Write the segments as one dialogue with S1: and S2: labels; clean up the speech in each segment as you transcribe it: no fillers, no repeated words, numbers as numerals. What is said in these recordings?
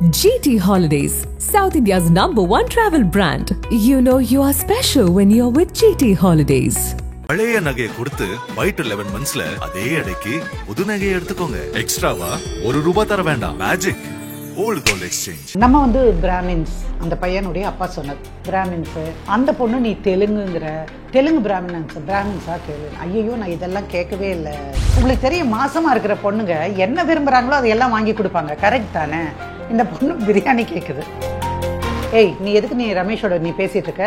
S1: GT Holidays, South India's #1 travel brand. You know you are special when you're with GT Holidays.
S2: பழைய நகையை கொடுத்து white 11 மந்த்ஸ்ல அதே எடைக்கு புது நகையை எடுத்துக்கோங்க. எக்ஸ்ட்ராவா ₹1 தர வேண்டாம். Magic old gold exchange.
S3: நம்ம பிராமின்ஸ், அந்த பையனுடைய அப்பா சொன்னது பிராமின்ஸ். அந்த பொண்ணு நீ தெலுங்கு பிராமின்ஸா கேளு. ஐயோ, நான் இதெல்லாம் கேட்கவே இல்லை. உங்களுக்கு தெரியும், மாசமா இருக்கிற பொண்ணுங்க என்ன விரும்புறாங்களோ அதையெல்லாம் வாங்கி கொடுப்பாங்க. கரெக்ட் தானே? இந்த பொண்ணு பிரியாணி கேட்குது. ஏய், நீ ரமேஷோட பேசிட்டு இருக்க,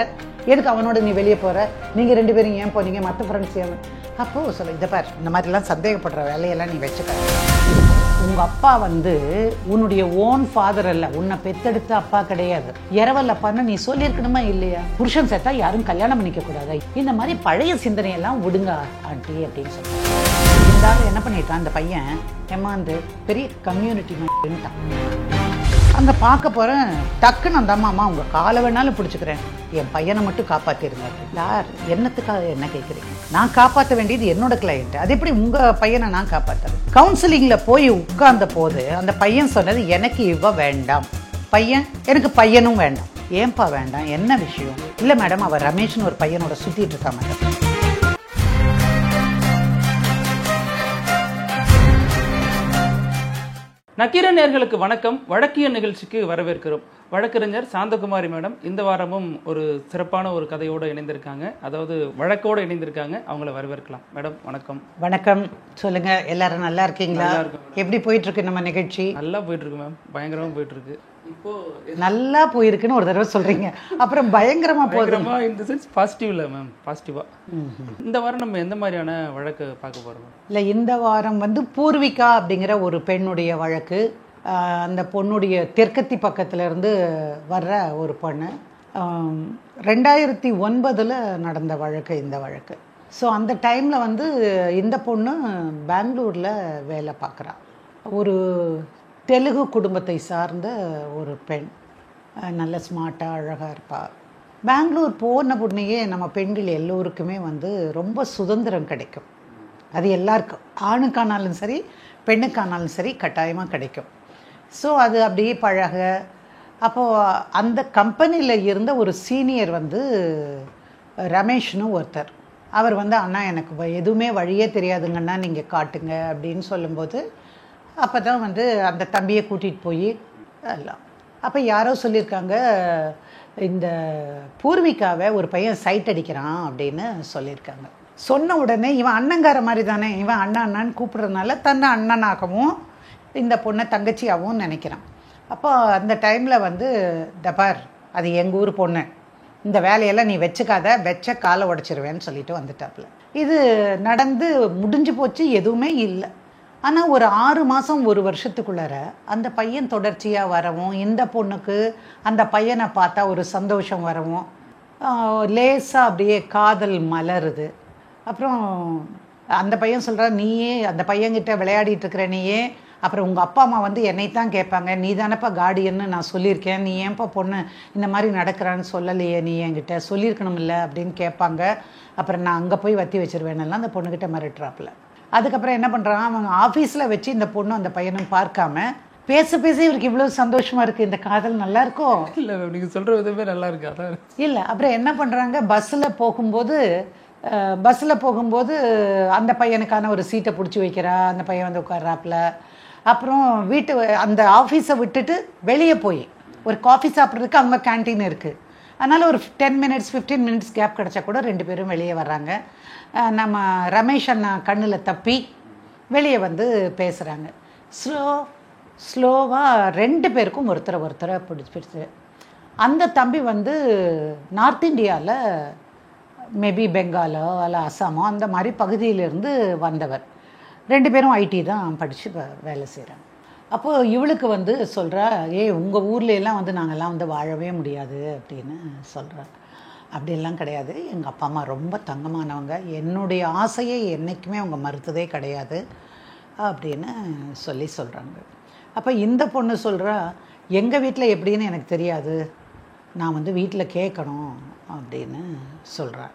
S3: எதுக்கு அவனோட நீ வெளியே போற? நீங்க 2 பேரும் ஏன் போனீங்க? மற்ற ஃப்ரெண்ட்ஸ் ஏன்? அப்போ சொல்ல, இதை பார், இந்த மாதிரிலாம் சந்தேகப்படுற வேலையெல்லாம் நீ வச்சுக்க. உங்க அப்பா உன்னுடைய ஓன் ஃபாதர் அல்ல, உன்னை பெத்தெடுத்த அப்பா கிடையாது. இரவல் அப்பான்னு நீ சொல்லியிருக்கணுமா இல்லையா? புருஷன் சேர்த்தா யாரும் கல்யாணம் பண்ணிக்க கூடாது. இந்த மாதிரி பழைய சிந்தனையெல்லாம் விடுங்க ஆண்டி அப்படின்னு சொல்லுவாங்க. இருந்தாலும் என்ன பண்ணிட்டான் அந்த பையன், ஏமாந்து பெரிய கம்யூனிட்டி மைண்டான். அங்கே பார்க்க போகிறேன், டக்குன்னு அந்த அம்மா உங்கள் காலை வேணாலும் பிடிச்சிக்கிறேன், என் பையனை மட்டும் காப்பாற்றிருங்க. யார்? என்னத்துக்காக என்ன கேட்குறீங்க? நான் காப்பாற்ற வேண்டியது என்னோட கிளையண்ட். அது எப்படி உங்கள் பையனை நான் காப்பாற்றுறேன்? கவுன்சிலிங்கில் போய் உட்கார்ந்த போது அந்த பையன் சொன்னது, எனக்கு இவ வேண்டாம், எனக்கு பையனும் வேண்டாம். ஏன்பா வேண்டாம்? என்ன விஷயம்? இல்லை மேடம், அவர் ரமேஷ்னு ஒரு பையனோட சுற்றிட்டு இருக்கா மேடம்.
S4: நக்கீரன் நேயர்களுக்கு வணக்கம். வழக்கிய நிகழ்ச்சிக்கு வரவேற்கிறோம். வழக்கறிஞர் சாந்தகுமாரி மேடம் இந்த வாரமும் ஒரு சிறப்பான ஒரு கதையோடு இணைந்திருக்காங்க, அதாவது வழக்கோடு இணைந்திருக்காங்க. அவங்கள வரவேற்கலாம். மேடம் வணக்கம்.
S3: வணக்கம். சொல்லுங்க, எல்லாரும் நல்லா இருக்கீங்களா? எப்படி போயிட்டு இருக்கு நம்ம நிகழ்ச்சி?
S4: நல்லா போயிட்டு இருக்கு மேம், பயங்கரமா போயிட்டு இருக்கு. இப்போ
S3: நல்லா போயிருக்குன்னு ஒரு தடவை சொல்றீங்க, அப்புறம் பயங்கரமா போகுதுமா?
S4: இந்த சென்ஸ் பாசிட்டிவ்ல மேம், பாசிட்டிவா. இந்த வாரம் நம்ம எந்த மாதிரியான வழக்கு பார்க்க போறோம்?
S3: இல்லை, இந்த வாரம் பூர்விகா அப்படிங்கிற ஒரு பெண்ணுடைய வழக்கு. அந்த பொண்ணுடைய தெற்கத்தி பக்கத்துல இருந்து வர்ற ஒரு பொண்ணு. 2009 நடந்த வழக்கு இந்த வழக்கு. ஸோ அந்த டைமில் இந்த பொண்ணு பெங்களூரில் வேலை பார்க்குறா. ஒரு தெலுங்கு குடும்பத்தை சார்ந்த ஒரு பெண், நல்ல ஸ்மார்ட்டாக அழகாக இருப்பாள். பெங்களூர் போன பொண்ணையே நம்ம பெண்கள் எல்லோருக்குமே ரொம்ப சுதந்திரம் கிடைக்கும். அது எல்லாருக்கும், ஆணுக்கானாலும் சரி பெண்ணுக்கானாலும் சரி, கட்டாயமாக கிடைக்கும். ஸோ அது அப்படியே பழக. அப்போது அந்த கம்பெனியில் இருந்த ஒரு சீனியர் ரமேஷ்னு ஒருத்தர், அவர் அண்ணா எனக்கு எதுவுமே வழியே தெரியாதுங்கண்ணா, நீங்கள் காட்டுங்க அப்படின்னு சொல்லும்போது, அப்போ தான் அந்த தம்பியை கூட்டிகிட்டு போய் எல்லாம். அப்போ யாரோ சொல்லியிருக்காங்க, இந்த பூர்விகாவை ஒரு பையன் சைட் அடிக்கிறான் அப்படின்னு சொல்லியிருக்காங்க. சொன்ன உடனே இவன் அண்ணங்கார மாதிரி தானே, இவன் அண்ணான்னு கூப்பிட்றதுனால தன்னை அண்ணனாகவும் இந்த பொண்ணை தங்கச்சியாகவும் நினைக்கிறான். அப்போ அந்த டைமில் தபார், அது எங்கள் ஊர் பொண்ணு, இந்த வேலையெல்லாம் நீ வச்சுக்காத, வச்ச காலை உடைச்சிருவேன்னு சொல்லிட்டு வந்துட்டாப்புல. இது நடந்து முடிஞ்சு போச்சு, எதுவுமே இல்லை. ஆனால் ஒரு 6 மாதம் 1 வருஷத்துக்குள்ளார அந்த பையன் தொடர்ச்சியாக வரவும், இந்த பொண்ணுக்கு அந்த பையனை பார்த்தா ஒரு சந்தோஷம் வரவும், லேசாக அப்படியே காதல் மலருது. அப்புறம் அந்த பையன் சொல்கிறா, நீயே அந்த பையன்கிட்ட விளையாடிட்டு இருக்கிற நீயே, அப்புறம் உங்கள் அப்பா அம்மா என்னைத்தான் கேட்பாங்க, நீ தானப்பா கார்டியன்னு நான் சொல்லியிருக்கேன், நீ ஏன்ப்பா பொண்ணு இந்த மாதிரி நடக்கிறான்னு சொல்லலையே, நீ என்கிட்ட சொல்லியிருக்கணும்ல அப்படின்னு கேட்பாங்க. அப்புறம் நான் அங்கே போய் வத்தி வச்சிருவேனெல்லாம் அந்த பொண்ணுக்கிட்ட மிரட்டுறாப்புல. அதுக்கப்புறம் என்ன பண்ணுறான், அவங்க ஆஃபீஸில் வச்சு இந்த பொண்ணு அந்த பையனும் பார்க்காம பேச இவருக்கு இவ்வளோ சந்தோஷமாக இருக்குது, இந்த காதல் நல்லா இருக்கும்.
S4: இல்லை, நீங்கள் சொல்கிற விதமே நல்லா இருக்கு. அதான்
S3: இல்லை. அப்புறம் என்ன பண்ணுறாங்க, பஸ்ஸில் போகும்போது அந்த பையனுக்கான ஒரு சீட்டை பிடிச்சி வைக்கிறா. அந்த பையன் உட்கார்றாப்புல. அப்புறம் அந்த ஆஃபீஸை விட்டுட்டு வெளியே போய் ஒரு காஃபி சாப்பிட்றதுக்கு அவங்க கேன்டீன் இருக்குது. அதனால் ஒரு 10 மினிட்ஸ் 15 மினிட்ஸ் கேப் கிடச்சா கூட 2 பேரும் வெளியே வர்றாங்க. நம்ம ரமேஷ் அண்ணா கண்ணில் தப்பி வெளியே பேசுகிறாங்க. ஸ்லோவாக 2 பேருக்கும் ஒருத்தரை பிடிச்சி. அந்த தம்பி நார்த் இந்தியாவில் மேபி பெங்காலோ அல்ல அசாமோ அந்த மாதிரி பகுதியிலேருந்து வந்தவர். 2 பேரும் ஐடி தான் படித்து வேலை செய்கிறாங்க. அப்போது இவளுக்கு சொல்கிறா, உங்கள் ஊர்லெலாம் நாங்கள்லாம் வாழவே முடியாது அப்படின்னு சொல்கிறா. அப்படிலாம் கிடையாது, எங்கள் அப்பா அம்மா ரொம்ப தங்கமானவங்க, என்னுடைய ஆசையை என்றைக்குமே அவங்க மறுத்ததே கிடையாது அப்படின்னு சொல்கிறாங்க. அப்போ இந்த பொண்ணு சொல்கிறா, எங்கள் வீட்டில் எப்படின்னு எனக்கு தெரியாது, நான் வீட்டில் கேட்கணும் அப்படின்னு சொல்கிறேன்.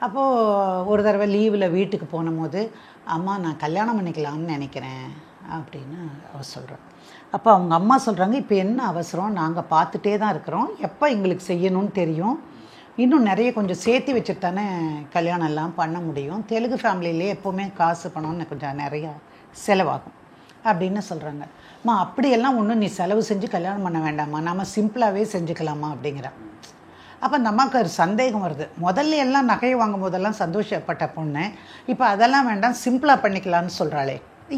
S3: அப்போது ஒரு தடவை லீவில் வீட்டுக்கு போன போது, அம்மா நான் கல்யாணம் பண்ணிக்கலாம்னு நினைக்கிறேன் அப்படின்னு அவள் சொல்கிறான். அப்போ அவங்க அம்மா சொல்கிறாங்க, இப்போ என்ன அவசரம், நாங்கள் பார்த்துட்டே தான் இருக்கிறோம், எப்போ எங்களுக்கு செய்யணும்னு தெரியும், இன்னும் நிறைய கொஞ்சம் சேர்த்து வச்சுட்டு தானே கல்யாணம் எல்லாம் பண்ண முடியும், தெலுங்கு ஃபேமிலியிலே எப்போவுமே காசு பணம்னு கொஞ்சம் நிறையா செலவாகும் அப்படின்னு சொல்கிறாங்க. அம்மா அப்படியெல்லாம் ஒன்றும் நீ செலவு செஞ்சு கல்யாணம் பண்ண வேண்டாம்மா, நம்ம சிம்பிளாகவே செஞ்சுக்கலாமா அப்படிங்கிறா. அப்போ அந்த அம்மாவுக்கு ஒரு சந்தேகம் வருது. முதல்ல எல்லாம் நகை வாங்கும் போதெல்லாம் சந்தோஷப்பட்ட பொண்ணு இப்போ அதெல்லாம் வேண்டாம் சிம்பிளாக பண்ணிக்கலான்னு சொல்கிறாளே,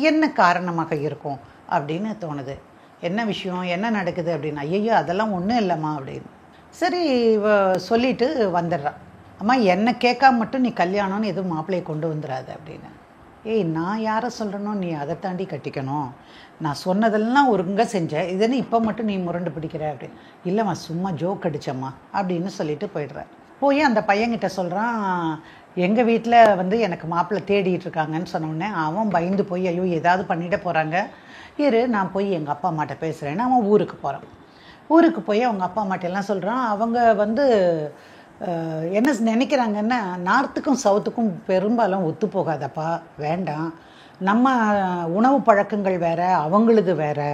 S3: என்ன காரணமாக இருக்கும் அப்படின்னு தோணுது. என்ன விஷயம், என்ன நடக்குது அப்படின்னு. ஐயோ அதெல்லாம் ஒன்றும் இல்லைம்மா அப்படின்னு. சரி சொல்லிட்டு வந்துடுறான். அம்மா என்னை கேட்காம மட்டும் நீ கல்யாணம்னு எதுவும் மாப்பிள்ளையை கொண்டு வந்துடாது அப்படின்னு. ஏய் நான் யாரை சொல்கிறனோ நீ அதை தாண்டி கட்டிக்கணும், நான் சொன்னதெல்லாம் ஒருங்க செஞ்சேன், இதுன்னு இப்போ மட்டும் நீ முரண்டு பிடிக்கிற அப்படின்னு. இல்லைம்மா சும்மா ஜோக் அடிச்சம்மா அப்படின்னு சொல்லிட்டு போயிடுறார். போய் அந்த பையன்கிட்ட சொல்கிறான், எங்கள் வீட்டில் எனக்கு மாப்பிள்ளை தேடிட்டு இருக்காங்கன்னு சொன்னோடனே அவன் பயந்து போய் ஐயோ ஏதாவது பண்ணிட போகிறாங்க, இரு நான் போய் எங்கள் அப்பா அம்மாட்ட பேசுகிறேன்னு அவன் ஊருக்கு போகிறான். ஊருக்கு போய் அவங்க அப்பா அம்மாட்டெல்லாம் சொல்கிறான். அவங்க என்ன நினைக்கிறாங்கன்னா, நார்த்துக்கும் சவுத்துக்கும் பெரும்பாலும் ஒத்து போகாதப்பா, வேண்டாம், நம்ம உணவு பழக்கங்கள் வேறு, அவங்களது வேறு,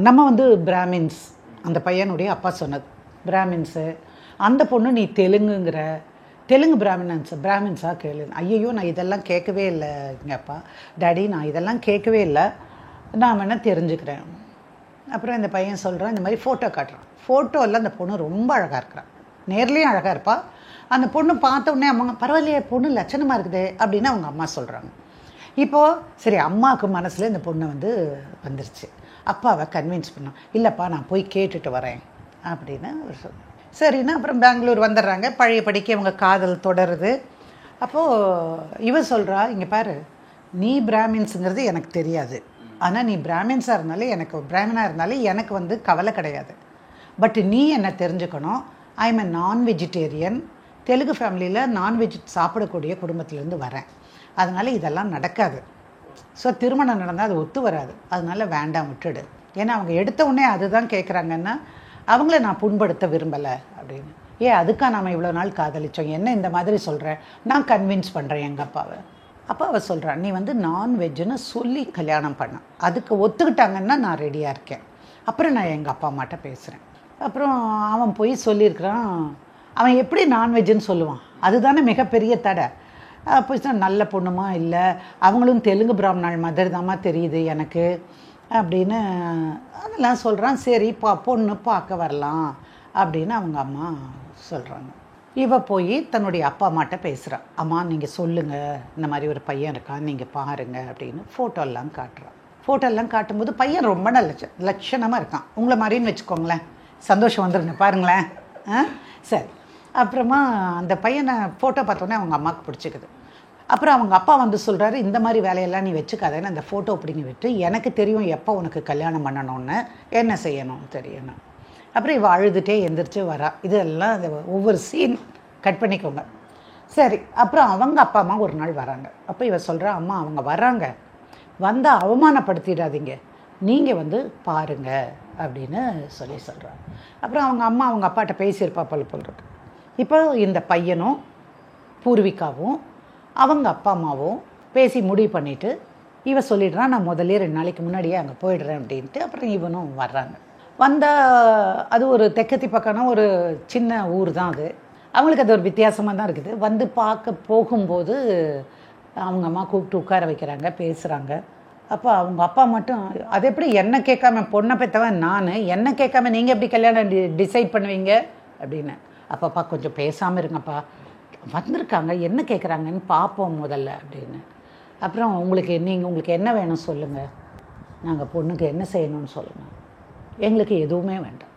S3: நம்ம பிராமின்ஸ், அந்த பையனுடைய அப்பா சொன்னது பிராமின்ஸு, அந்த பொண்ணு நீ தெலுங்கு பிராமின்ஸாக கேளு. ஐயோ நான் இதெல்லாம் கேட்கவே இல்லை எங்கப்பா டாடி, நான் இதெல்லாம் கேட்கவே இல்லை, நான் வேணால் தெரிஞ்சுக்கிறேன். அப்புறம் இந்த பையன் சொல்கிறான், இந்த மாதிரி ஃபோட்டோ காட்டுறான். ஃபோட்டோவில் அந்த பொண்ணு ரொம்ப அழகாக இருக்கிறான், நேர்லேயும் அழகாக இருப்பா. அந்த பொண்ணு பார்த்த உடனே அவங்க பரவாயில்லையே பொண்ணு லட்சணமாக இருக்குது அப்படின்னு அவங்க அம்மா சொல்கிறாங்க. இப்போது சரி அம்மாவுக்கு மனசில் இந்த பொண்ணை வந்துருச்சு. அப்பாவை கன்வின்ஸ் பண்ணோம், இல்லைப்பா நான் போய் கேட்டுட்டு வரேன் அப்படின்னு அவர் சொன்னார். சரின்னா அப்புறம் பெங்களூர் வந்துடுறாங்க. பழையபடிக்கு அவங்க காதல் தொடருது. அப்போது இவ சொல்கிறா, இங்கே பாரு நீ பிராமின்ஸுங்கிறது எனக்கு தெரியாது, ஆனால் நீ பிராமின்ஸாக இருந்தாலும் எனக்கு கவலை கிடையாது. பட் நீ என்ன தெரிஞ்சுக்கணும், ஐ எம் எ நான்-வெஜிடேரியன், தெலுங்கு ஃபேமிலியில் நான்வெஜ் சாப்பிடக்கூடிய குடும்பத்திலேருந்து வரேன், அதனால் இதெல்லாம் நடக்காது. ஸோ திருமணம் நடந்தால் அது ஒத்து வராது, அதனால் வேண்டாம் விட்டுடு. ஏன்னா அவங்க எடுத்த உடனே அதுதான் கேட்குறாங்கன்னா அவங்கள நான் புண்படுத்த விரும்பலை அப்படின்னு. அதுக்காக நாம் இவ்வளோ நாள் காதலித்தோம், என்ன இந்த மாதிரி சொல்கிறேன், நான் கன்வின்ஸ் பண்ணுறேன் எங்கள் அப்பாவை. அப்போ அவள் சொல்கிறான், நீ நான்வெஜ்ஜுன்னு சொல்லி கல்யாணம் பண்ண, அதுக்கு ஒத்துக்கிட்டாங்கன்னா நான் ரெடியாக இருக்கேன், அப்புறம் நான் எங்கள் அப்பா அம்மாட்ட பேசுகிறேன். அப்புறம் அவன் போய் சொல்லியிருக்கிறான். அவன் எப்படி நான்வெஜ்ஜுன்னு சொல்லுவான், அதுதானே மிகப்பெரிய தடை. போய் நல்ல பொண்ணுமா இல்லை, அவங்களும் தெலுங்கு பிராமணாள் மாதிரி தாம்மா தெரியுது எனக்கு அப்படின்னு அதெல்லாம் சொல்கிறான். சரி பொண்ணு பார்க்க வரலாம் அப்படின்னு அவங்க அம்மா சொல்கிறாங்க. இவ போய் தன்னுடைய அப்பா அம்மாட்ட பேசுகிறான். அம்மா நீங்கள் சொல்லுங்கள், இந்த மாதிரி ஒரு பையன் இருக்கான், நீங்கள் பாருங்கள் அப்படின்னு ஃபோட்டோலாம் காட்டுறான். ஃபோட்டோலாம் காட்டும்போது பையன் ரொம்ப நல்ல லட்சணமாக இருக்கான், உங்களை மாதிரின்னு வச்சுக்கோங்களேன், சந்தோஷம் வந்துருங்க பாருங்களேன். சரி அப்புறமா அந்த பையனை ஃபோட்டோ பார்த்தோன்னே அவங்க அம்மாவுக்கு பிடிச்சிக்குது. அப்புறம் அவங்க அப்பா சொல்கிறாரு, இந்த மாதிரி வேலையெல்லாம் நீ வச்சுக்காதேன்னு அந்த ஃபோட்டோ பிடிங்கி விட்டு, எனக்கு தெரியும் எப்போ உனக்கு கல்யாணம் பண்ணணும்னு, என்ன செய்யணும்னு தெரியணும். அப்புறம் இவள் அழுதுகிட்டே எந்திரிச்சு வரா. இதெல்லாம் அந்த ஒவ்வொரு சீன் கட் பண்ணிக்கோங்க. சரி அப்புறம் அவங்க அப்பா அம்மா ஒரு நாள் வராங்க. அப்போ இவ சொல்கிறா, அம்மா அவங்க வராங்க, வந்தால் அவமானப்படுத்திடாதீங்க, நீங்கள் பாருங்க அப்படின்னு சொல்கிறாங்க. அப்புறம் அவங்க அம்மா அவங்க அப்பாட்ட பேசியிருப்பா போல் இருக்கு. இப்போ இந்த பையனும் பூர்விகாவும் அவங்க அப்பா அம்மாவும் பேசி முடிவு பண்ணிவிட்டு இவ சொல்லிடுறான், நான் முதல்ல 2 நாளைக்கு முன்னாடியே அங்கே போயிடுறேன் அப்படின்ட்டு. அப்புறம் இவனும் வர்றாங்க. வந்தால் அது ஒரு தெற்கத்தி பக்கம்னா ஒரு சின்ன ஊர் தான் அது, அவங்களுக்கு அது ஒரு வித்தியாசமாக தான் இருக்குது. பார்க்க போகும்போது அவங்க அம்மா கூப்பிட்டு உட்கார வைக்கிறாங்க, பேசுகிறாங்க. அப்போ அவங்க அப்பா மட்டும், அது எப்படி என்ன கேட்காம, பொண்ணை பெற்றவன் நான், என்ன கேட்காம நீங்கள் எப்படி கல்யாணம் டிசைட் பண்ணுவீங்க அப்படின்னு. அப்பப்பா கொஞ்சம் பேசாமல் இருங்கப்பா, வந்திருக்காங்க என்ன கேட்குறாங்கன்னு பார்ப்போம் முதல்ல அப்படின்னு. அப்புறம் உங்களுக்கு என்ன வேணும் சொல்லுங்கள், நாங்கள் பொண்ணுக்கு என்ன செய்யணும்னு சொல்லுங்கள், எங்களுக்கு எதுவுமே வேண்டாம்,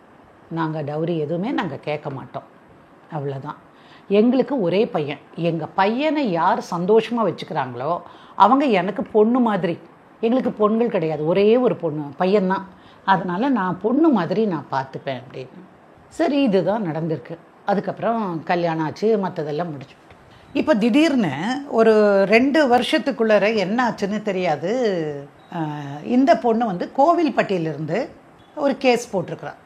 S3: நாங்கள் டவுரி எதுவுமே நாங்கள் கேட்க மாட்டோம், அவ்வளோதான். எங்களுக்கு ஒரே பையன், எங்கள் பையனை யார் சந்தோஷமாக வச்சுக்கிறாங்களோ அவங்க எனக்கு பொண்ணு மாதிரி, எங்களுக்கு பொண்கள் கிடையாது, ஒரே ஒரு பொண்ணு பையன்தான், அதனால் நான் பொண்ணு மாதிரி நான் பார்த்துப்பேன் அப்படின்னு. சரி இதுதான் நடந்திருக்கு. அதுக்கப்புறம் கல்யாணம் ஆச்சு, மற்றதெல்லாம் முடிச்சு. இப்போ திடீர்னு ஒரு 2 வருஷத்துக்குள்ளே என்ன ஆச்சுன்னு தெரியாது, இந்த பொண்ணு கோவில்பட்டியிலிருந்து ஒரு கேஸ் போட்டிருக்கிறான்,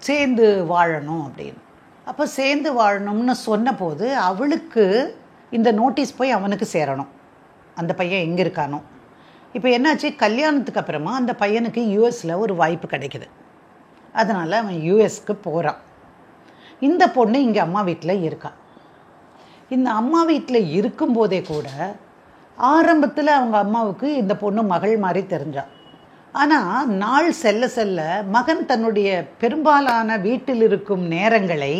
S3: சேர்ந்து வாழணும் அப்படின்னு. அப்போ சேர்ந்து வாழணும்னு சொன்ன போது அவளுக்கு இந்த நோட்டீஸ் போய் அவனுக்கு சேரணும், அந்த பையன் எங்கே இருக்கானோ. இப்போ என்னாச்சு, கல்யாணத்துக்கு அப்புறமா அந்த பையனுக்கு யூஎஸில் ஒரு வாய்ப்பு கிடைக்குது. அதனால் அவன் யூஎஸ்க்கு போகிறான். இந்த பொண்ணு இங்கே அம்மா வீட்டில் இருக்கான். இந்த அம்மா வீட்டில் இருக்கும்போதே கூட ஆரம்பத்தில் அவங்க அம்மாவுக்கு இந்த பொண்ணு மகள் மாதிரி தெரிஞ்சான். ஆனால் நாள் செல்ல செல்ல மகன் தன்னுடைய பெரும்பாலான வீட்டில் இருக்கும் நேரங்களை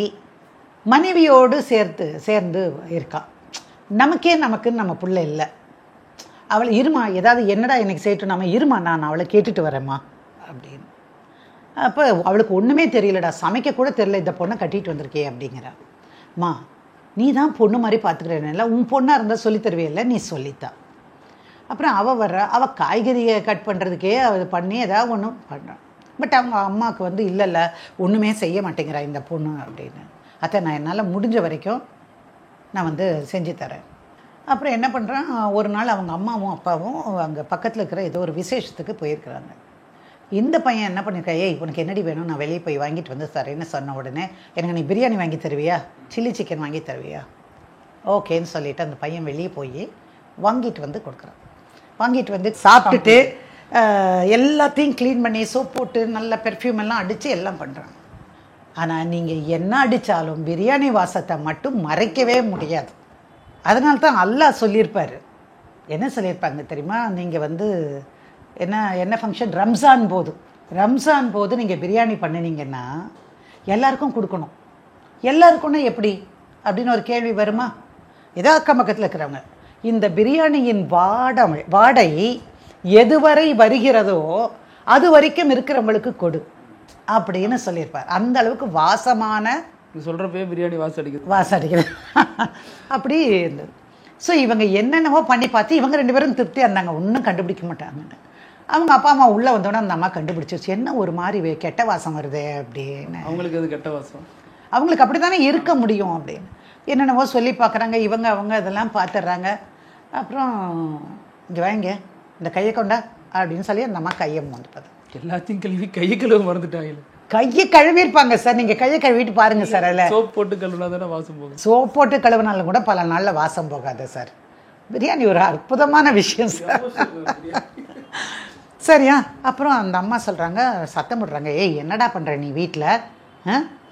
S3: மனைவியோடு சேர்ந்து இருக்கான். நமக்குன்னு நம்ம பிள்ளை இல்லை, அவளை இருமா ஏதாவது என்னடா எனக்கு செய்யட்டும், நம்ம இருமா நான் அவளை கேட்டுட்டு வரேம்மா அப்படின்னு. அப்போ அவளுக்கு ஒன்றுமே தெரியலடா, சமைக்க கூட தெரியல, இந்த பொண்ணை கட்டிட்டு வந்திருக்கே அப்படிங்கிறா. மா நீ தான் பொண்ணு மாதிரி பார்த்துக்கிறேன்ல, உன் பொண்ணாக இருந்தால் சொல்லித்தருவே, நீ சொல்லித்தா. அப்புறம் அவள் காய்கறியை கட் பண்ணுறதுக்கே அவள் பண்ணி ஏதாவது ஒன்று பண்ணுறான். பட் அவங்க அம்மாவுக்கு வந்து இல்லை ஒன்றுமே செய்ய மாட்டேங்கிறா இந்த பொண்ணு அப்படின்னு. அத்தை நான் என்னால் முடிஞ்ச வரைக்கும் நான் வந்து செஞ்சு தரேன். அப்புறம் என்ன பண்ணுறான், ஒரு நாள் அவங்க அம்மாவும் அப்பாவும் அங்கே பக்கத்தில் இருக்கிற ஏதோ ஒரு விசேஷத்துக்கு போயிருக்கிறாங்க. இந்த பையன் என்ன பண்ணியிருக்கா, ஏய் உனக்கு என்னடி வேணும், நான் வெளியே போய் வாங்கிட்டு வந்து தரேன்னு சொன்ன உடனே, எனக்கு நீ பிரியாணி வாங்கி தருவியா, சில்லி சிக்கன் வாங்கி தருவியா, ஓகேன்னு சொல்லிவிட்டு அந்த பையன் வெளியே போய் வாங்கிட்டு வந்து கொடுக்குறான். வாங்கிட்டு வந்து சாப்பிட்டுட்டு எல்லாத்தையும் க்ளீன் பண்ணி சோப் போட்டு நல்ல பெர்ஃப்யூம் எல்லாம் அடித்து எல்லாம் பண்ணுறான். ஆனால் நீங்கள் என்ன அடித்தாலும் பிரியாணி வாசத்தை மட்டும் மறைக்கவே முடியாது. அதனால தான் அல்லாஹ் சொல்லியிருப்பார். என்ன சொல்லியிருப்பாங்க தெரியுமா, நீங்கள் வந்து என்ன ஃபங்க்ஷன், ரம்ஜான் போது நீங்கள் பிரியாணி பண்ணினீங்கன்னா எல்லாருக்கும் கொடுக்கணும். எல்லாருக்கும்னா எப்படி அப்படின்னு ஒரு கேள்வி வருமா? ஏதோ அக்கம் பக்கத்தில் இருக்கிறவங்க, இந்த பிரியாணியின் வாடை எதுவரை வருகிறதோ அது வரைக்கும் இருக்கிறவங்களுக்கு கொடு அப்படின்னு சொல்லியிருப்பார். அந்த அளவுக்கு வாசமான,
S4: சொல்கிறப்பே பிரியாணி வாசம் அடிக்குது
S3: அப்படி இருந்தது. ஸோ இவங்க என்னென்னவோ பண்ணி பார்த்து இவங்க 2 பேரும் திருப்தியாக இருந்தாங்க, ஒன்றும் கண்டுபிடிக்க மாட்டாங்கன்னு. அவங்க அப்பா அம்மா உள்ளே வந்தோடனே அந்த அம்மா கண்டுபிடிச்சிருச்சு, என்ன ஒரு மாதிரி கெட்ட வாசம் வருது அப்படின்னு.
S4: அவங்களுக்கு அது கெட்ட வாசம்,
S3: அவங்களுக்கு அப்படி தானே இருக்க முடியும் அப்படின்னு என்னென்னவோ சொல்லி பார்க்குறாங்க. அவங்க அதெல்லாம் பார்த்துட்றாங்க. அப்புறம் இங்கே வாங்க இந்த கையை கொண்டா அப்படின்னு சொல்லி அந்த அம்மா கையை மறந்துட்டாங்க.
S4: எல்லாத்தையும் கழுவி கையை கழுவ மறந்துட்டாங்க.
S3: கையை கழுவிருப்பாங்க சார், நீங்கள் கையை கழுவிட்டு பாருங்க சார். அதில்
S4: சோப் போட்டு கழுவினா தானே வாசம் போகும்.
S3: சோப் போட்டு கழுவினாலும் கூட பல நாளில் வாசம் போகாது சார். பிரியாணி ஒரு அற்புதமான விஷயம் சார். சரியா? அப்புறம் அந்த அம்மா சொல்கிறாங்க, சத்தம் போடுறாங்க, ஏய் என்னடா பண்ணுற நீ வீட்டில்,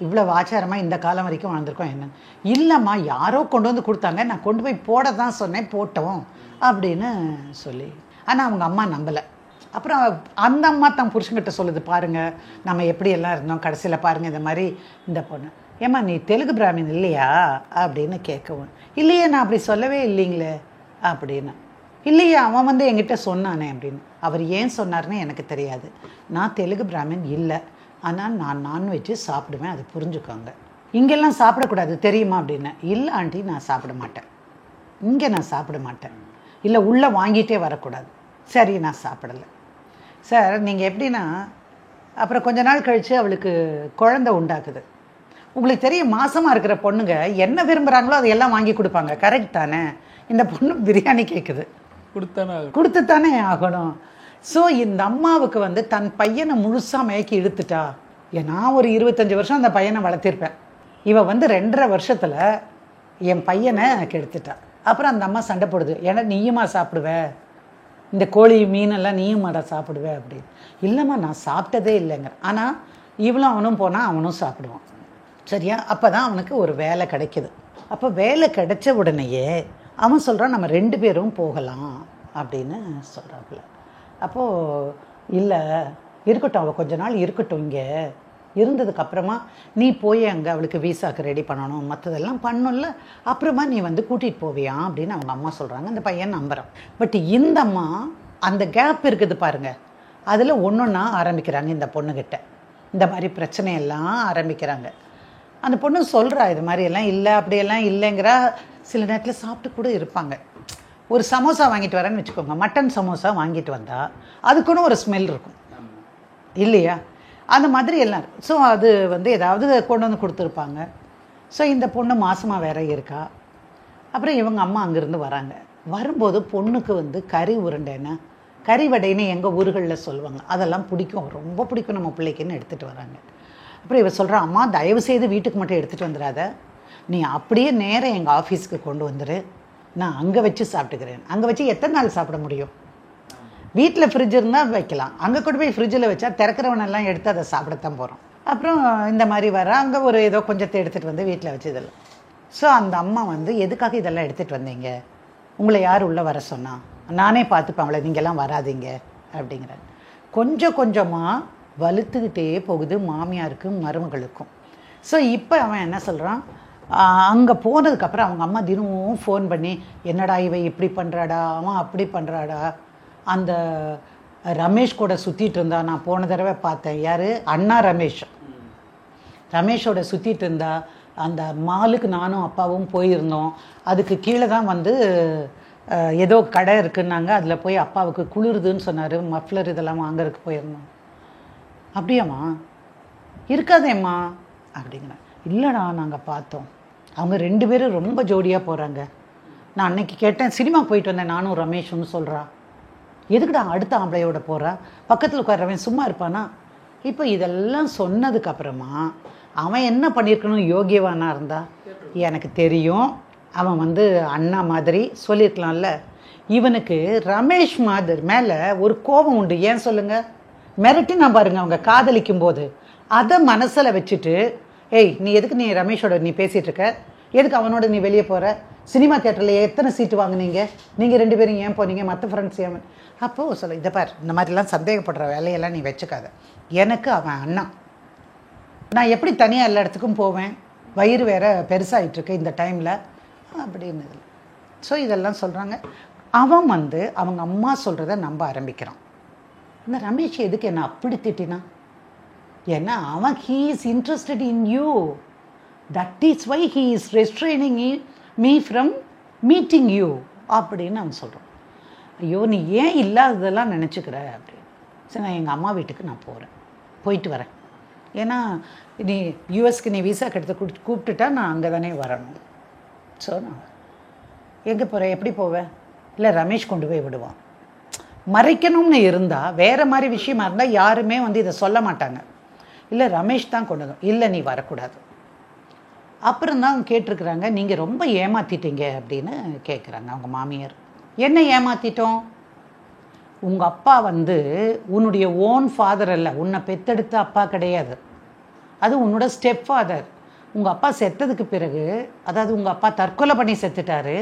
S3: இவ்வளோ ஆச்சாரமாக இந்த காலம் வரைக்கும் வாழ்ந்துருக்கோம் என்ன? இல்லைம்மா யாரோ கொண்டு வந்து கொடுத்தாங்க, நான் கொண்டு போய் போட தான் சொன்னேன், போட்டோம் அப்படின்னு சொல்லி. ஆனால் அவங்க அம்மா நம்பலை. அப்புறம் அந்த அம்மா தான் புருஷன்கிட்ட சொல்லுது, பாருங்கள் நம்ம எப்படியெல்லாம் இருந்தோம், கடைசியில் பாருங்கள் இந்த மாதிரி இந்த பொண்ணு. ஏம்மா நீ தெலுங்கு பிராமின் இல்லையா அப்படின்னு கேட்கவும், இல்லையே நான் அப்படி சொல்லவே இல்லைங்களே அப்படின்னு. இல்லையே அவன் வந்து என்கிட்ட சொன்னானே அப்படின்னு. அவர் ஏன் சொன்னார்னு எனக்கு தெரியாது, நான் தெலுங்கு பிராமின் இல்லை, ஆனால் நான் நான்வெஜ்ஜு சாப்பிடுவேன், அது புரிஞ்சுக்கோங்க. இங்கெல்லாம் சாப்பிடக்கூடாது தெரியுமா அப்படின்னு. இல்லை ஆண்டி நான் சாப்பிட மாட்டேன், இங்கே நான் சாப்பிட மாட்டேன். இல்லை உள்ளே வாங்கிட்டே வரக்கூடாது. சரி நான் சாப்பிடலை. சார் நீங்கள் எப்படின்னா, அப்புறம் கொஞ்ச நாள் கழித்து அவளுக்கு குழந்தை உண்டாக்குது. உங்களுக்கு தெரியும், மாசமாக இருக்கிற பொண்ணுங்க என்ன விரும்புகிறாங்களோ அதையெல்லாம் வாங்கி கொடுப்பாங்க, கரெக்ட் தானே? இந்த பொண்ணு பிரியாணி கேட்குது, கொடுத்துத்தானே ஆகணும். ஸோ இந்த அம்மாவுக்கு வந்து தன் பையனை முழுசாக மயக்கி இழுத்துட்டா. நான் ஒரு 25 வருஷம் அந்த பையனை வளர்த்திருப்பேன், இவன் வந்து 2.5 வருஷத்தில் என் பையனை கெடுத்துட்டா. அப்புறம் அந்த அம்மா சண்டை போடுது, ஏன்னா நீயுமா சாப்பிடுவ, இந்த கோழி மீனெல்லாம் நீயும் மாடா சாப்பிடுவ அப்படின்னு. இல்லைம்மா நான் சாப்பிட்டதே இல்லைங்க. ஆனால் இவளும் அவனும் போனால் அவனும் சாப்பிடுவான். சரியா? அப்போ தான் அவனுக்கு ஒரு வேலை கிடைக்கிது. அப்போ வேலை கிடைச்ச உடனேயே அவன் சொல்கிறான், நம்ம 2 பேரும் போகலாம் அப்படின்னு சொல்கிறாப்புல. அப்போது இல்லை இருக்கட்டும், அவள் கொஞ்ச நாள் இருக்கட்டும், இங்கே இருந்ததுக்கப்புறமா நீ போய் அங்கே அவளுக்கு வீசாக்கு ரெடி பண்ணணும், மற்றதெல்லாம் பண்ணும்ல, அப்புறமா நீ வந்து கூட்டிகிட்டு போவியா அப்படின்னு அவங்க அம்மா சொல்கிறாங்க. அந்த பையன் நம்புகிறான். பட் இந்த அம்மா அந்த கேப் இருக்குது பாருங்கள், அதில் ஒன்றா ஆரம்பிக்கிறாங்க இந்த பொண்ணுக்கிட்ட. இந்த மாதிரி பிரச்சனையெல்லாம் ஆரம்பிக்கிறாங்க. அந்த பொண்ணு சொல்கிறா, இது மாதிரியெல்லாம் இல்லை அப்படியெல்லாம் இல்லைங்கிறா. சில நேரத்தில் சாப்பிட்டு கூட இருப்பாங்க. ஒரு சமோசா வாங்கிட்டு வரேன்னு வச்சுக்கோங்க, மட்டன் சமோசா வாங்கிட்டு வந்தால் அதுக்குன்னு ஒரு ஸ்மெல் இருக்கும் இல்லையா? அந்த மாதிரி எல்லாம். ஸோ அது வந்து ஏதாவது கொண்டு வந்து கொடுத்துருப்பாங்க. ஸோ இந்த பொண்ணு மாசமாக வேற இருக்கா. அப்புறம் இவங்க அம்மா அங்கேருந்து வராங்க. வரும்போது பொண்ணுக்கு வந்து கறி உருண்டைன்னா, கறி வடைன்னு எங்கள் ஊர்களில் சொல்லுவாங்க, அதெல்லாம் பிடிக்கும், ரொம்ப பிடிக்கும் நம்ம பிள்ளைக்குன்னு எடுத்துகிட்டு வராங்க. அப்புறம் இவ சொல்கிறா, அம்மா தயவு செய்து வீட்டுக்கு மட்டும் எடுத்துகிட்டு வந்துடாத, நீ அப்படியே நேராக எங்கள் ஆஃபீஸுக்கு கொண்டு வந்துடு, நான் அங்கே வச்சு சாப்பிட்டுக்கிறேன். அங்கே வச்சு எத்தனை நாள் சாப்பிட முடியும்? வீட்டில் ஃப்ரிட்ஜ் இருந்தால் வைக்கலாம், அங்கே கொண்டு போய் ஃப்ரிட்ஜில் வச்சா திறக்கிறவனெல்லாம் எடுத்து அதை சாப்பிடத்தான் போகிறோம். அப்புறம் இந்த மாதிரி வர அங்கே ஒரு ஏதோ கொஞ்சத்தை எடுத்துகிட்டு வந்து வீட்டில் வச்சு இதெல்லாம். ஸோ அந்த அம்மா வந்து எதுக்காக இதெல்லாம் எடுத்துகிட்டு வந்தீங்க, உங்களை யார் உள்ளே வர சொன்னா, நானே பார்த்துப்பேன் அவளை, நீங்கள்லாம் வராதிங்க அப்படிங்கிறாங்க. கொஞ்சம் கொஞ்சமாக வலுத்துக்கிட்டே போகுது மாமியாருக்கும் மருமகளுக்கும். ஸோ இப்போ அவன் என்ன சொல்கிறான், அங்கே போனதுக்கப்புறம் அவங்க அம்மா தினமும் ஃபோன் பண்ணி, என்னடா இவ இப்படி பண்ணுறாடா, அவன் அப்படி பண்ணுறாடா, அந்த ரமேஷ் கூட சுற்றிட்டு இருந்தா, நான் போன தடவை பார்த்தேன், யார் அண்ணா ரமேஷோட சுற்றிட்டு இருந்தா, அந்த மாலுக்கு நானும் அப்பாவும் போயிருந்தோம், அதுக்கு கீழே தான் வந்து ஏதோ கடை இருக்குன்னாங்க, அதில் போய் அப்பாவுக்கு குளிருதுன்னு சொன்னார், மஃப்ளர் இதெல்லாம் வாங்கறதுக்கு போயிருந்தோம். அப்படியாம்மா, இருக்காதேம்மா அப்படிங்கிறேன். இல்லைடா நாங்கள் பார்த்தோம், அவங்க 2 பேரும் ரொம்ப ஜோடியாக போகிறாங்க. நான் அன்னைக்கு கேட்டேன், சினிமா போயிட்டு வந்தேன் நானும் ரமேஷுன்னு சொல்கிறா. எதுக்குடா அடுத்த ஆம்பளையோட போகிறா, பக்கத்தில் உட்காரவன் சும்மா இருப்பானா. இப்போ இதெல்லாம் சொன்னதுக்கப்புறமா அவன் என்ன பண்ணியிருக்கணும், யோகியவானா இருந்தா எனக்கு தெரியும், அவன் வந்து அண்ணா மாதிரி சொல்லியிருக்கலாம்ல. இவனுக்கு ரமேஷ் மாதிரி மேலே ஒரு கோபம் உண்டு. ஏன் சொல்லுங்கள், மிரட்டினா பாருங்க அவங்க காதலிக்கும் போது, அதை மனசில் வச்சுட்டு, ஏய் நீ எதுக்கு நீ ரமேஷோட நீ பேசிகிட்டு இருக்க, எதுக்கு அவனோட நீ வெளியே போகிற, சினிமா தியேட்டரில் எத்தனை சீட்டு வாங்கினீங்க, நீங்கள் 2 பேரும் ஏன் போனீங்க, மற்ற ஃப்ரெண்ட்ஸ் ஏன். அப்போது சொல்ல, இதை பார், இந்த மாதிரிலாம் சந்தேகப்படுற வேலையெல்லாம் நீ வச்சுக்காத, எனக்கு அவன் அண்ணா, நான் எப்படி தனியாக எல்லா இடத்துக்கும் போவேன், வயிறு வேறு பெருசாகிட்டுருக்கு இந்த டைமில் அப்படின்னு. ஸோ இதெல்லாம் சொல்கிறாங்க. அவன் வந்து அவங்க அம்மா சொல்கிறத நம்ப ஆரம்பிக்கிறான். இந்த ரமேஷ் எதுக்கு என்ன அப்படி திட்டினா, ஏன்னா அவன் he is interested in you, that is why he is restraining me from meeting you அப்படின்னு அவன் சொல்கிறான். ஐயோ நீ ஏன் இல்லாததெல்லாம் நினச்சிக்கிற அப்படின்னு. சரி நான் எங்கள் அம்மா வீட்டுக்கு நான் போயிட்டு வரேன், ஏன்னா நீ யூஎஸ்க்கு நீ விசா கெடுத்து கூப்பிட்டுட்டா நான் அங்கே தானே வரணும். ஸோ நான் எங்கே போகிறேன், எப்படி போவேன், இல்லை ரமேஷ் கொண்டு போய் விடுவான். மறைக்கணும்னு இருந்தால், வேறு மாதிரி விஷயமா இருந்தால் யாருமே வந்து இதை சொல்ல மாட்டாங்க, இல்லை ரமேஷ் தான் கொண்டு வந்தோம், இல்லை நீ வரக்கூடாது. அப்புறம் தான் அவங்க கேட்டிருக்கிறாங்க, நீங்கள் ரொம்ப ஏமாற்றிட்டீங்க அப்படின்னு கேட்குறாங்க அவங்க மாமியார். என்ன ஏமாற்றிட்டோம், உங்கள் அப்பா வந்து உன்னுடைய ஓன் ஃபாதர் அல்ல, உன்னை பெத்தெடுத்த அப்பா கிடையாது, அது உன்னோட ஸ்டெப் ஃபாதர். உங்கள் அப்பா செத்ததுக்கு பிறகு, அதாவது உங்கள் அப்பா தற்கொலை பண்ணி செத்துட்டாரு,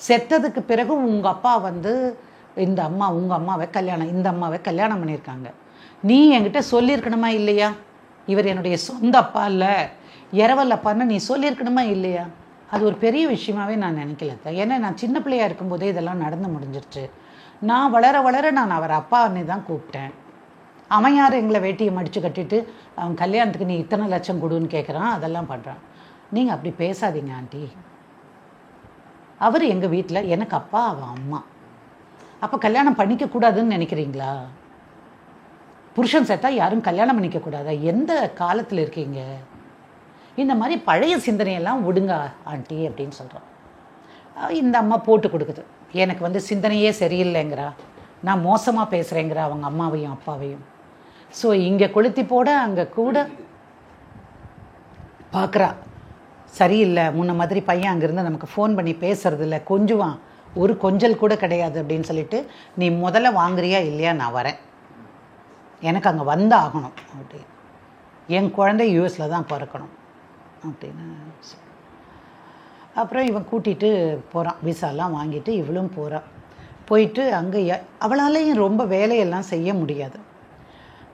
S3: செத்ததுக்கு பிறகு உங்கள் அப்பா வந்து இந்த அம்மா உங்கள் அம்மாவை இந்த அம்மாவை கல்யாணம் பண்ணியிருக்காங்க. நீ என்கிட்ட சொல்லியிருக்கணுமா இல்லையா, இவர் என்னுடைய சொந்த அப்பா இல்லை இரவல் அப்பான்னு நீ சொல்லியிருக்கணுமா இல்லையா. அது ஒரு பெரிய விஷயமாவே நான் நினைக்கல. ஏன்னா நான் சின்ன பிள்ளையாக இருக்கும்போதே இதெல்லாம் நடந்து முடிஞ்சிருச்சு. நான் வளர வளர நான் அவர் அப்பான்னு தான் கூப்பிட்டேன். அவன் யார் எங்களை வேட்டியை மடித்து கட்டிட்டு அவன் கல்யாணத்துக்கு நீ இத்தனை லட்சம் கொடுன்னு கேட்குறான், அதெல்லாம் பண்ணுறான். நீங்கள் அப்படி பேசாதீங்க ஆண்டி, அவர் எங்கள் வீட்டில் எனக்கு அப்பா, அவன் அம்மா. அப்போ கல்யாணம் பண்ணிக்கக்கூடாதுன்னு நினைக்கிறீங்களா, புருஷன் செத்தா யாரும் கல்யாணம் பண்ணிக்கக்கூடாதா, எந்த காலத்தில் இருக்கீங்க, இந்த மாதிரி பழைய சிந்தனையெல்லாம் விடுங்க ஆண்டி அப்படின்னு சொல்கிறான். இந்த அம்மா போட்டு கொடுக்குது, எனக்கு வந்து சிந்தனையே சரியில்லைங்கிறா, நான் மோசமாக பேசுகிறேங்கிற அவங்க அம்மாவையும் அப்பாவையும். ஸோ இங்கே கொளுத்தி போட அங்கே கூட பார்க்குறா, சரியில்லை, முன்ன மாதிரி பையன் அங்கேருந்து நமக்கு ஃபோன் பண்ணி பேசுறதில்ல, கொஞ்சுவான், ஒரு கொஞ்சல் கூட கிடையாது அப்படின்னு சொல்லிட்டு, நீ முதல்ல வாங்குறியா இல்லையா, நான் வரேன், எனக்கு அங்கே வந்து ஆகணும் அப்படின்னு, என் குழந்தை யூஎஸில் தான் பிறக்கணும் அப்படின்னு. அப்புறம் இவன் கூட்டிகிட்டு போகிறான், விசாலாம் வாங்கிட்டு இவளும் போகிறான். போயிட்டு அங்கே அவளாலேயும் ரொம்ப வேலையெல்லாம் செய்ய முடியாது.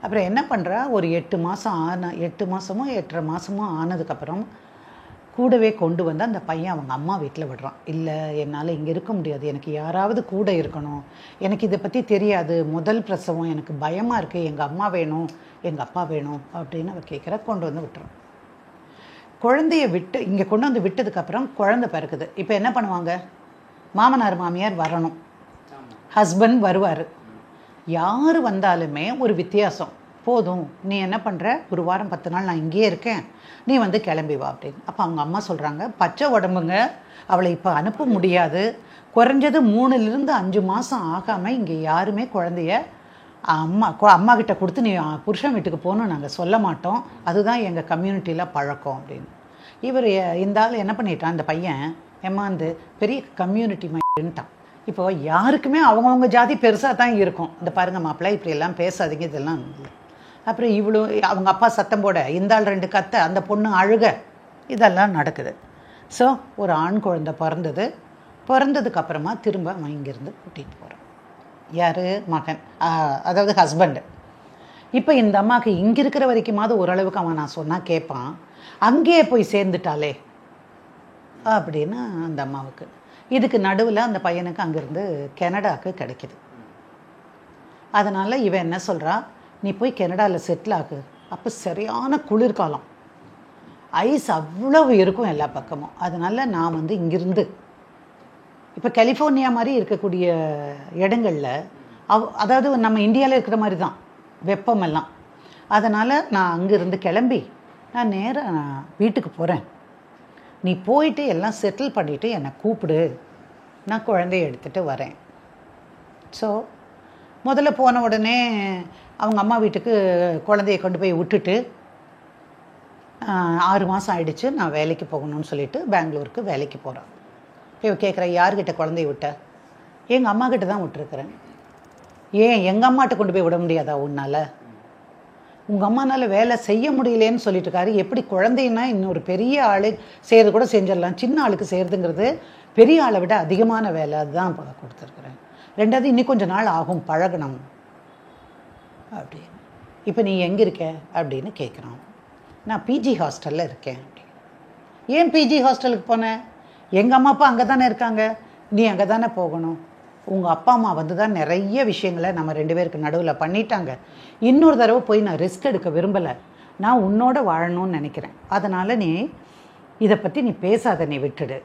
S3: அப்புறம் என்ன பண்ணுறா, ஒரு 8 மாதமோ 8.5 மாதமோ ஆனதுக்கப்புறம் கூடவே கொண்டு வந்து அந்த பையன் அவங்க அம்மா வீட்டில் விடுறான். இல்லை என்னால் இங்கே இருக்க முடியாது, எனக்கு யாராவது கூட இருக்கணும், எனக்கு இதை பற்றி தெரியாது, முதல் பிரசவம், எனக்கு பயமாக இருக்குது, எங்கள் அம்மா வேணும், எங்கள் அப்பா வேணும் அப்படின்னு அவள் கேட்குற. கொண்டு வந்து விட்டுறான். குழந்தைய விட்டு இங்கே கொண்டு வந்து விட்டதுக்கப்புறம் குழந்தை பிறக்குது. இப்போ என்ன பண்ணுவாங்க, மாமனார் மாமியார் வரணும், ஹஸ்பண்ட் வருவார், யார் வந்தாலுமே ஒரு வித்தியாசம். போதும், நீ என்ன பண்ணுற, ஒரு வாரம் 10 நாள் நான் இங்கேயே இருக்கேன், நீ வந்து கிளம்பி வா அப்படின்னு. அப்போ அவங்க அம்மா சொல்கிறாங்க, பச்சை உடம்புங்க, அவளை இப்போ அனுப்ப முடியாது, குறைஞ்சது 3லிருந்து 5 மாதம் ஆகாமல் இங்கே யாருமே குழந்தைய அம்மா கிட்ட கொடுத்து நீ புருஷன் வீட்டுக்கு போகணும் நாங்கள் சொல்ல மாட்டோம், அதுதான் எங்கள் கம்யூனிட்டியில் பழக்கம் அப்படின்னு. இவர் இந்த ஆள் என்ன பண்ணிட்டான், இந்த பையன் ஏமாந்து பெரிய கம்யூனிட்டி மைண்டுன்ட்டான். இப்போ யாருக்குமே அவங்கவுங்க ஜாதி பெருசாக தான் இருக்கும். இந்த பாருங்க மாப்பிள்ளை இப்படியெல்லாம் பேசாதீங்க, இதெல்லாம் இல்லை. அப்புறம் இவ்வளோ அவங்க அப்பா சத்தம் போட, இந்த ஆள் 2 கத்த, அந்த பொண்ணு அழுக, இதெல்லாம் நடக்குது. ஸோ ஒரு ஆண் குழந்தை பிறந்ததுக்கு அப்புறமா திரும்ப அவன் இங்கேருந்து கூட்டிகிட்டு போகிறான். யார்? மகன், அதாவது ஹஸ்பண்டு. இப்போ இந்த அம்மாவுக்கு இங்கே இருக்கிற வரைக்குமாவது ஓரளவுக்கு அவன் நான் சொன்னால் கேட்பான், அங்கேயே போய் சேர்ந்துட்டாலே அப்படின்னு அந்த அம்மாவுக்கு. இதுக்கு நடுவில் அந்த பையனுக்கு அங்கேருந்து கனடாவுக்கு கிடைக்கிது. அதனால் இவன் என்ன சொல்கிறா, நீ போய் கனடாவில் செட்டில் ஆகு. அப்போ சரியான குளிர்காலம், ஐஸ் அவ்வளவு இருக்கும் எல்லா பக்கமும். அதனால் நான் வந்து இங்கிருந்து இப்போ கலிஃபோர்னியா மாதிரி இருக்கக்கூடிய இடங்களில் அதாவது நம்ம இந்தியாவில் இருக்கிற மாதிரி தான் வெப்பமெல்லாம். அதனால் நான் அங்கேருந்து கிளம்பி நான் நேராக வீட்டுக்கு போகிறேன். நீ போயிட்டு எல்லாம் செட்டில் பண்ணிவிட்டு என்னை கூப்பிடு, நான் குழந்தைய எடுத்துகிட்டு வரேன். ஸோ முதல்ல போன உடனே அவங்க அம்மா வீட்டுக்கு குழந்தைய கொண்டு போய் விட்டுட்டு 6 மாதம் ஆயிடுச்சு, நான் வேலைக்கு போகணும்னு சொல்லிட்டு பெங்களூருக்கு வேலைக்கு போகிறேன். இப்போ கேட்குறேன், யார்கிட்ட குழந்தைய விட்ட? எங்கள் அம்மா கிட்ட தான் விட்டுருக்குறேன். ஏன் எங்கள் அம்மாட்ட கொண்டு போய் விட முடியாதா உன்னால்? உங்கள் அம்மானால் வேலை செய்ய முடியலேன்னு சொல்லிட்டு இருக்காரு. எப்படி குழந்தைன்னா இன்னொரு பெரிய ஆள் செய்கிறது கூட செஞ்சிடலாம், சின்ன ஆளுக்கு செய்கிறதுங்கிறது பெரிய ஆளை விட அதிகமான வேலை. அதுதான் கொடுத்துருக்குறேன். 2வது இன்னும் கொஞ்சம் நாள் ஆகும் பழகணும் அப்படின்னு. இப்போ நீ எங்கே இருக்க அப்படின்னு கேட்குறான். நான் பிஜி ஹாஸ்டலில் இருக்கேன் அப்படின்னு. ஏன் பிஜி ஹாஸ்டலுக்கு போனேன்? எங்கள் அம்மா அப்பா அங்கே தானே இருக்காங்க, நீ அங்கே தானே போகணும். உங்கள் அப்பா அம்மா வந்து தான் நிறைய விஷயங்களை நம்ம 2 பேருக்கு நடுவில் பண்ணிட்டாங்க. இன்னொரு தடவை போய் நான் ரிஸ்க் எடுக்க விரும்பலை, நான் உன்னோட வாழணும்னு நினைக்கிறேன். அதனால் நீ இதை பற்றி நீ பேசாத, நீ விட்டுடு.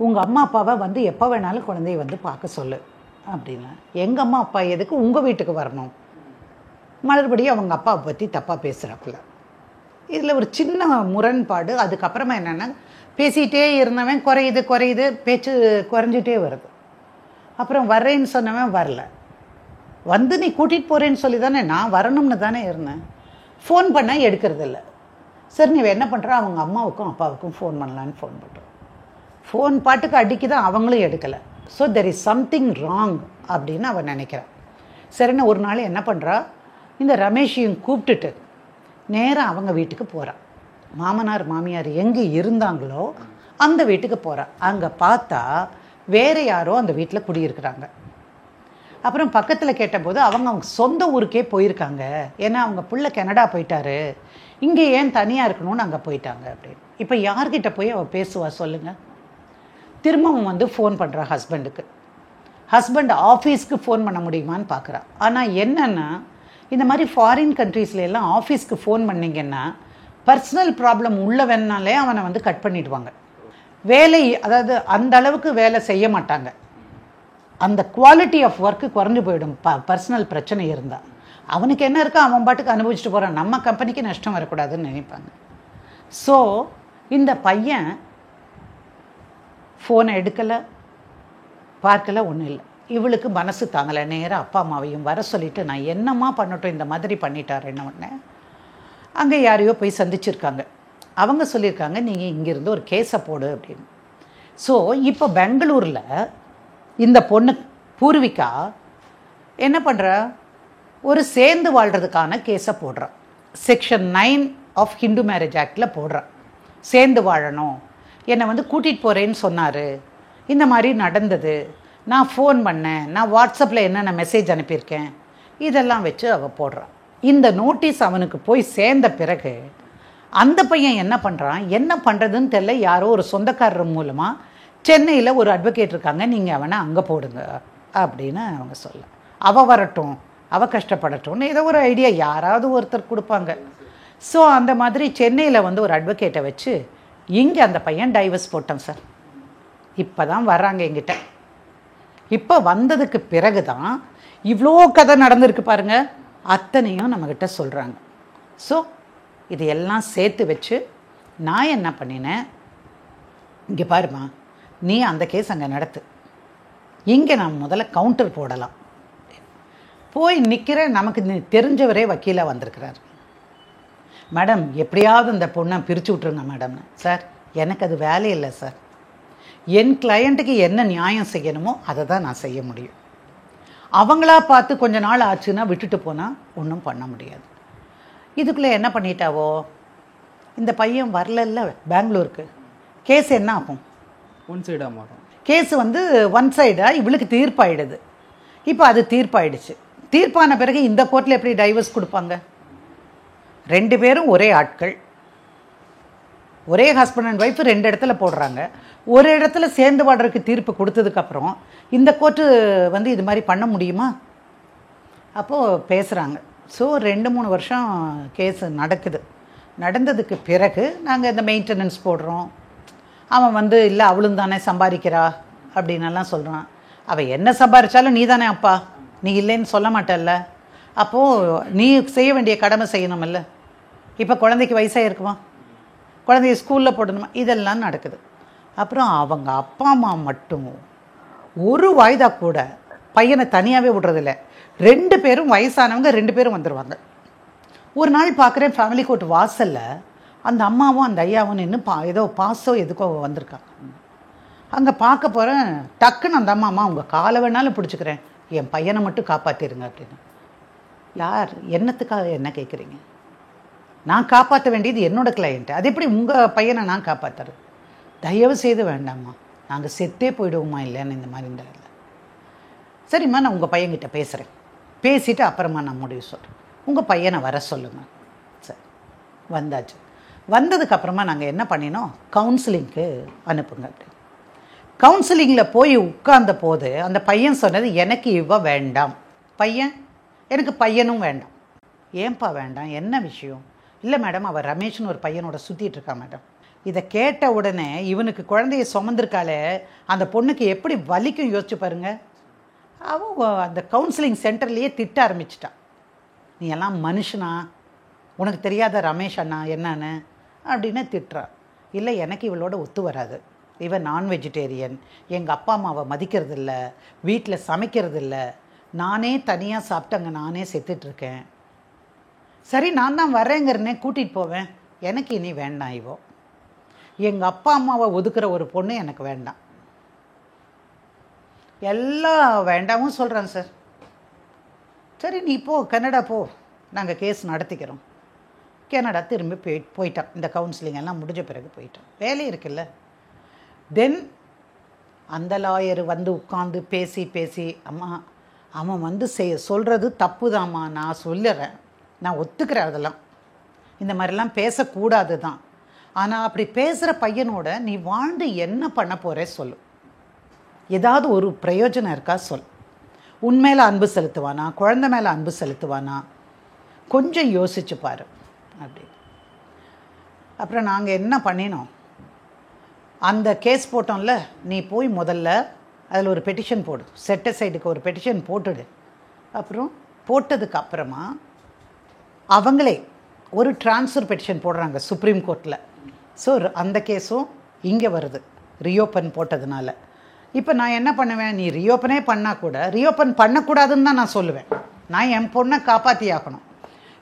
S3: உங்கள் அம்மா அப்பாவை வந்து எப்போ வேணாலும் குழந்தைய வந்து பார்க்க சொல்லு அப்படின்னா. எங்கள் அம்மா அப்பா எதுக்கு உங்கள் வீட்டுக்கு வரணும்? மறுபடியும் அவங்க அப்பாவை பற்றி தப்பாக பேசுகிறாப்புல. இதில் ஒரு சின்ன முரண்பாடு. அதுக்கப்புறமா என்னென்னா, பேசிகிட்டே இருந்தவன் குறையுது, பேச்சு குறைஞ்சிட்டே வருது. அப்புறம் வர்றேன்னு சொன்னவன் வரல. வந்து நீ கூட்டிகிட்டு போகிறேன்னு சொல்லி தானே, நான் வரணும்னு தானே இருந்தேன். ஃபோன் பண்ணால் எடுக்கிறதில்ல. சரி நீ என்ன பண்ணுற, அவங்க அம்மாவுக்கும் அப்பாவுக்கும் ஃபோன் பண்ணலான்னு ஃபோன் பண்ணுறோம். ஃபோன் பாட்டுக்கு அடிக்குதான், அவங்களும் எடுக்கலை. So there is something wrong அப்படின்னு அவன் நினைக்கிறான். சரின்னு ஒரு நாள் என்ன பண்ணுறா, இந்த ரமேஷையும் கூப்பிட்டுட்டு நேராக அவங்க வீட்டுக்கு போகிறான். மாமனார் மாமியார் எங்கே இருந்தாங்களோ அந்த வீட்டுக்கு போகிறான். அங்கே பார்த்தா வேறு யாரோ அந்த வீட்டில் குடியிருக்கிறாங்க. அப்புறம் பக்கத்தில் கேட்டபோது அவங்க சொந்த ஊருக்கே போயிருக்காங்க, ஏன்னா அவங்க பிள்ளை கனடா போயிட்டாரு, இங்கே ஏன் தனியாக இருக்கணும்னு அங்கே போயிட்டாங்க அப்படின்னு. இப்போ யார்கிட்ட போய் அவள் பேசுவா சொல்லுங்கள்? திரும்பவும் வந்து ஃபோன் பண்ணுறா ஹஸ்பண்டுக்கு. ஹஸ்பண்ட் ஆஃபீஸ்க்கு ஃபோன் பண்ண முடியுமான்னு பார்க்குறா. ஆனால் என்னென்னா, இந்த மாதிரி ஃபாரின் கண்ட்ரீஸ்ல எல்லாம் ஆஃபீஸ்க்கு ஃபோன் பண்ணிங்கன்னா பர்சனல் ப்ராப்ளம் உள்ளவனாலே அவனை வந்து கட் பண்ணிடுவாங்க. வேலை அதாவது அந்த அளவுக்கு வேலை செய்ய மாட்டாங்க. அந்த குவாலிட்டி ஆஃப் ஒர்க்கு குறைஞ்சி போயிடும் பர்சனல் பிரச்சனை இருந்தால். அவனுக்கு என்ன இருக்கோ அவன் பாட்டுக்கு அனுபவிச்சுட்டு போகிறான், நம்ம கம்பெனிக்கு நஷ்டம் வரக்கூடாதுன்னு நினைப்பாங்க. ஸோ இந்த பையன் ஃபோனை எடுக்கலை, பார்க்கலை, ஒன்றும் இல்லை. இவளுக்கு மனசு தாங்கலை. நேராக அப்பா அம்மாவையும் வர சொல்லிவிட்டு நான் என்னம்மா பண்ணட்டும், இந்த மாதிரி பண்ணிட்டார் என்ன ஒன்று. அங்கே யாரையோ போய் சந்திச்சிருக்காங்க. அவங்க சொல்லியிருக்காங்க, நீங்கள் இங்கேருந்து ஒரு கேஸை போடு அப்படின்னு. ஸோ இப்போ பெங்களூரில் இந்த பொண்ணு பூர்விகா என்ன பண்ணுறா, ஒரு சேர்ந்து வாழ்கிறதுக்கான கேஸை போடுறா. செக்ஷன் 9 ஆஃப் ஹிந்து மேரேஜ் ஆக்டில் போடுறா. சேர்ந்து வாழணும், என்னை வந்து கூட்டிகிட்டு போகிறேன்னு சொன்னார், இந்த மாதிரி நடந்தது, நான் ஃபோன் பண்ணேன், நான் வாட்ஸ்அப்பில் என்னென்ன மெசேஜ் அனுப்பியிருக்கேன், இதெல்லாம் வச்சு அவள் போடுறான். இந்த நோட்டீஸ் அவனுக்கு போய் சேர்ந்த பிறகு அந்த பையன் என்ன பண்ணுறான், என்ன பண்ணுறதுன்னு தெரியல. யாரோ ஒரு சொந்தக்காரர் மூலமாக சென்னையில் ஒரு அட்வொகேட் இருக்காங்க, நீங்கள் அவனை அங்கே போடுங்க அப்படின்னு அவங்க சொல்ல. அவள் வரட்டும், அவள் கஷ்டப்படட்டும்னு ஏதோ ஒரு ஐடியா யாராவது ஒருத்தர் கொடுப்பாங்க. ஸோ அந்த மாதிரி சென்னையில் வந்து ஒரு அட்வொகேட்டை வச்சு இங்கே அந்த பையன் டைவர்ஸ் போட்டான் சார். இப்போ தான் வர்றாங்க எங்கிட்ட. இப்போ வந்ததுக்கு பிறகு தான் இவ்வளோ கதை நடந்திருக்கு பாருங்கள், அத்தனையும் நம்மக்கிட்ட சொல்கிறாங்க. ஸோ இது எல்லாம் சேர்த்து வச்சு நான் என்ன பண்ணினேன், இங்கே பாருமா, நீ அந்த கேஸ் அங்கே நடத்து, இங்கே நான் முதல்ல கவுண்டர் போடலாம். போய் நிற்கிற நமக்கு தெரிஞ்சவரே வக்கீலாக வந்திருக்கிறார். மேடம் எப்படியாவது இந்த பொண்ணை பிரித்து விட்ருங்க மேடம்னு. சார் எனக்கு அது வேலை இல்லை சார், என் கிளையண்ட்டுக்கு என்ன நியாயம் செய்யணுமோ அதை தான் நான் செய்ய முடியும். அவங்களா பார்த்து கொஞ்ச நாள் ஆச்சுன்னா விட்டுட்டு போனால் ஒன்றும் பண்ண முடியாது. இதுக்குள்ளே என்ன பண்ணிட்டாவோ, இந்த பையன் வரலல்ல பெங்களூருக்கு, கேஸ் என்ன ஆகும்?
S4: ஒன் சைடாக மாறும்.
S3: கேஸ் வந்து ஒன் சைடாக இவளுக்கு தீர்ப்பாயிடுது. இப்போ அது தீர்ப்பாயிடுச்சு. தீர்ப்பான பிறகு இந்த கோர்ட்டில் எப்படி டைவர்ஸ் கொடுப்பாங்க? 2 பேரும் ஒரே ஆட்கள், ஒரே ஹஸ்பண்ட் அண்ட் ஒய்ஃப் 2 இடத்துல போடுறாங்க. ஒரு இடத்துல சேர்ந்து வாடுறதுக்கு தீர்ப்பு கொடுத்ததுக்கப்புறம் இந்த கோர்ட்டு வந்து இது மாதிரி பண்ண முடியுமா? அப்போது பேசுகிறாங்க. ஸோ 2-3 வருஷம் கேஸு நடக்குது. நடந்ததுக்கு பிறகு நாங்கள் இந்த மெயின்டெனன்ஸ் போடுறோம். அவன் வந்து இல்லை அவளும் தானே சம்பாதிக்கிறா அப்படின்னெல்லாம் சொல்கிறான். அவள் என்ன சம்பாதிச்சாலும் நீ தானே அப்பா, நீ இல்லைன்னு சொல்ல மாட்டல்ல. அப்போது நீ செய்ய வேண்டிய கடமை செய்யணுமில்ல. இப்போ குழந்தைக்கு வயசாக இருக்குமா, குழந்தைய ஸ்கூலில் போடணுமா, இதெல்லாம் நடக்குது. அப்புறம் அவங்க அப்பா அம்மா மட்டும் ஒரு வாய்தா கூட பையனை தனியாகவே விடுறதில்ல. 2 பேரும் வயசானவங்க 2 பேரும் வந்துடுவாங்க. ஒரு நாள் பார்க்குறேன் ஃபேமிலி கோர்ட் வாசலில் அந்த அம்மாவும் அந்த ஐயாவும் நின்று ஏதோ பாஸோ எதுக்கோ வந்திருக்காங்க. அங்கே பார்க்க போகிறேன். டக்குன்னு அந்த அம்மா உங்கள் காலை வேணாலும் பிடிச்சிக்கிறேன், என் பையனை மட்டும் காப்பாற்றிடுங்க அப்படின்னு. யார் என்னத்துக்காக என்ன கேட்குறீங்க? நான் காப்பாற்ற வேண்டியது என்னோடய கிளையண்ட்டு, அது எப்படி உங்கள் பையனை நான் காப்பாற்றுறது? தயவு செய்து வேண்டாம்மா, நாங்கள் செத்தே போயிடுவோமா இல்லைன்னு இந்த மாதிரி இல்லை. சரிம்மா, நான் உங்கள் பையன்கிட்ட பேசுகிறேன், பேசிவிட்டு அப்புறமா நான் முடிவு சொல்கிறேன், உங்கள் பையனை வர சொல்லுங்கள். சரி, வந்தாச்சு. வந்ததுக்கப்புறமா நாங்கள் என்ன பண்ணினோம், கவுன்சிலிங்க்கு அனுப்புங்க அப்படி. கவுன்சிலிங்கில் போய் உட்கார்ந்த போது அந்த பையன் சொன்னது, எனக்கு இவ வேண்டாம். பையன், எனக்கு பையனும் வேண்டாம். ஏன்பா வேண்டாம், என்ன விஷயம்? இல்லை மேடம், அவள் ரமேஷ்னு ஒரு பையனோட சுற்றிட்டு இருக்கா மேடம். இதை கேட்ட உடனே இவனுக்கு குழந்தைய சுமந்திருக்காளே அந்த பொண்ணுக்கு எப்படி வலிக்கும் யோசிச்சு பாருங்க. அவன் அந்த கவுன்சிலிங் சென்டர்லேயே திட்ட ஆரம்பிச்சிட்டான். நீ எல்லாம் மனுஷனா, உனக்கு தெரியாத ரமேஷ் அண்ணா என்னன்னு அப்படின்னு திட்டுறான். இல்லை, எனக்கு இவளோட ஒத்து வராது, இவன் நான் வெஜிடேரியன், எங்கள் அப்பா அம்மாவை மதிக்கிறது இல்லை, வீட்டில் சமைக்கிறது இல்லை, நானே தனியாக சாப்பிட்டு அங்கே நானே செத்துட்ருக்கேன். சரி, நான் தான் வரேங்கிறனே, கூட்டிகிட்டு போவேன், எனக்கு இனி வேண்டாம். இவோ எங்கள் அப்பா அம்மாவை ஒதுக்குற ஒரு பொண்ணு எனக்கு வேண்டாம். எல்லாம் வேண்டாமும் சொல்கிறான் சார். சரி, நீ போ, கனடா போ, நாங்கள் கேஸ் நடத்திக்கிறோம். கனடா திரும்பி போயிட்டான். இந்த கவுன்சிலிங் எல்லாம் முடிஞ்ச பிறகு போயிட்டான். வேலை இருக்குல்ல. தென் அந்த லாயர் வந்து உட்காந்து பேசி அம்மா அவன் வந்து சொல்கிறது தப்பு தான்மா, நான் சொல்லுறேன், நான் ஒத்துக்கிறேன், அதெல்லாம் இந்த மாதிரிலாம் பேசக்கூடாது தான். ஆனால் அப்படி பேசுகிற பையனோட நீ வாழ்ந்து என்ன பண்ண போகிற சொல்லு, ஏதாவது ஒரு பிரயோஜனம் இருக்கா சொல். உன்மேலே அன்பு செலுத்துவானா, குழந்தை மேலே அன்பு செலுத்துவானா, கொஞ்சம் யோசிச்சு பாரு அப்படி. அப்புறம் நாங்கள் என்ன பண்ணினோம், அந்த கேஸ் போட்டோம்ல, நீ போய் முதல்ல அதில் ஒரு பெட்டிஷன் போடு, செட்ட சைடுக்கு ஒரு பெட்டிஷன் போட்டுடு. அப்புறம் போட்டதுக்கு அப்புறமா அவங்களே ஒரு ட்ரான்ஸ்ஃபர் பெட்டிஷன் போடுறாங்க சுப்ரீம் கோர்ட்டில். ஸோ அந்த கேஸும் இங்கே வருது ரீஓப்பன் போட்டதுனால. இப்போ நான் என்ன பண்ணுவேன், நீ ரீஓப்பனே பண்ணால் கூட ரீஓப்பன் பண்ணக்கூடாதுன்னு தான் நான் சொல்லுவேன். நான் என் பொண்ணை காப்பாற்றி ஆக்கணும்.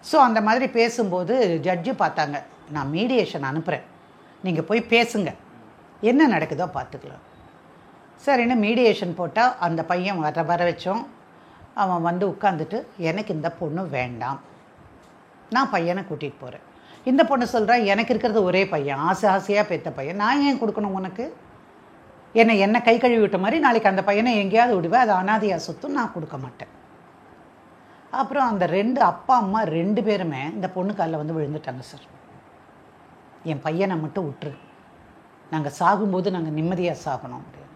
S3: ஸோ அந்த மாதிரி பேசும்போது ஜட்ஜு பார்த்தாங்க, நான் மீடியேஷன் அனுப்புகிறேன், நீங்கள் போய் பேசுங்க, என்ன நடக்குதோ பார்த்துக்கலாம். சரின்னு மீடியேஷன் போட்டால் அந்த பையன் வர வச்சோம். அவன் வந்து உட்காந்துட்டு, எனக்கு இந்த பொண்ணு வேண்டாம், நான் பையனை கூட்டிகிட்டு போகிறேன். இந்த பொண்ணு சொல்கிறா, எனக்கு இருக்கிறது ஒரே பையன், ஆசையாக பெற்ற பையன், நான் ஏன் கொடுக்கணும் உனக்கு? என்ன கை கழுவி விட்ட மாதிரி நாளைக்கு அந்த பையனை எங்கேயாவது விடுவேன், அது அனாதையாக சொத்தும், நான் கொடுக்க மாட்டேன். அப்புறம் அந்த 2 அப்பா அம்மா 2 பேருமே இந்த பொண்ணு காலில் வந்து விழுந்துட்டாங்க. சார், என் பையனை மட்டும் விட்டுரு, நாங்கள் சாகும்போது நாங்கள் நிம்மதியாக சாகணும் அப்படின்னு.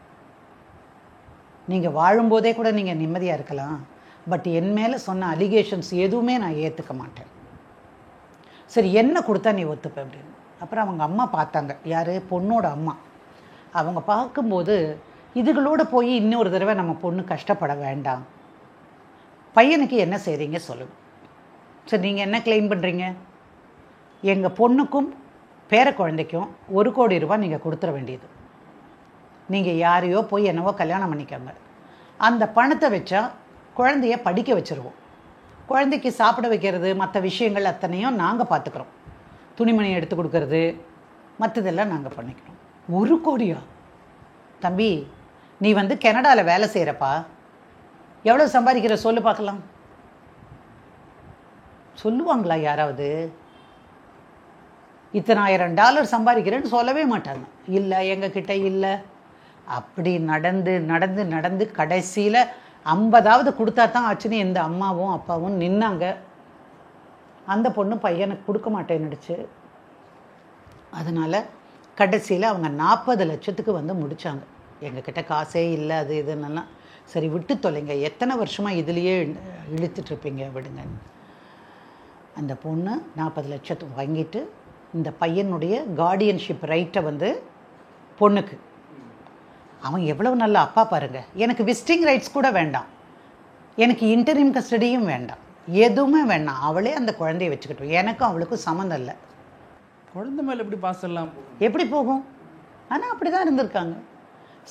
S3: நீங்கள் வாழும்போதே கூட நீங்கள் நிம்மதியாக இருக்கலாம், பட் என் மேலே சொன்ன அலிகேஷன்ஸ் எதுவுமே நான் ஏற்றுக்க மாட்டேன். சரி, என்ன கொடுத்தா நீ ஒத்துப்ப அப்படின்னு. அப்புறம் அவங்க அம்மா பார்த்தாங்க, யார், பொண்ணோட அம்மா. அவங்க பார்க்கும்போது, இதுகளோடு போய் இன்னொரு தடவை நம்ம பொண்ணு கஷ்டப்பட வேண்டாம், பையனுக்கு என்ன செய்கிறீங்க சொல்லுங்கள். சரி, நீங்கள் என்ன கிளைம் பண்ணுறீங்க, எங்கள் பொண்ணுக்கும் பேர குழந்தைக்கும் 1 கோடி ரூபாய் நீங்கள் கொடுத்துட வேண்டியது, நீங்கள் யாரையோ போய் என்னவோ கல்யாணம் பண்ணிக்காங்க, அந்த பணத்தை வச்சா குழந்தைய படிக்க வச்சுருவோம், குழந்தைக்கு சாப்பிட வைக்கிறது மற்ற விஷயங்கள் அத்தனையும் நாங்கள் பார்த்துக்குறோம், துணிமணி எடுத்து கொடுக்கறது மற்றதெல்லாம் நாங்கள் பண்ணிக்கிறோம். 1 கோடியா? தம்பி நீ வந்து கனடாவில் வேலை செய்கிறப்பா, எவ்வளோ சம்பாதிக்கிற சொல்லு பார்க்கலாம். சொல்லுவாங்களா யாராவது? $1,000 சம்பாதிக்கிறேன்னு சொல்லவே மாட்டாங்க. இல்லை எங்ககிட்ட இல்லை. அப்படி நடந்து நடந்து நடந்து கடைசியில் 50வது கொடுத்தா தான் ஆச்சுன்னு எந்த அம்மாவும் அப்பாவும் நின்னாங்க. அந்த பொண்ணு பையனுக்கு கொடுக்க மாட்டேன்னுடுச்சு. அதனால் கடைசியில் அவங்க 40 லட்சத்துக்கு வந்து முடித்தாங்க. எங்ககிட்ட காசே இல்லை அது இதுன்னெல்லாம். சரி விட்டு தொலைங்க, எத்தனை வருஷமாக இதுலேயே இழுத்துட்ருப்பீங்க, விடுங்க. அந்த பொண்ணு 40 லட்சத்துக்கு வாங்கிட்டு இந்த பையனுடைய கார்டியன்ஷிப் ரைட்டை வந்து பொண்ணுக்கு. அவன் எவ்வளவு நல்ல அப்பா பாருங்கள். எனக்கு விசிட்டிங் ரைட்ஸ் கூட வேண்டாம், எனக்கு இன்டரிம் கஸ்டடியும் வேண்டாம், எதுவுமே வேண்டாம். அவளே அந்த குழந்தைய வச்சுக்கிட்டோம். எனக்கும் அவளுக்கும் சம்மந்தம் இல்லை.
S4: குழந்தை மேலே எப்படி பாசலாம்
S3: எப்படி போகும்? ஆனால் அப்படி தான் இருந்திருக்காங்க.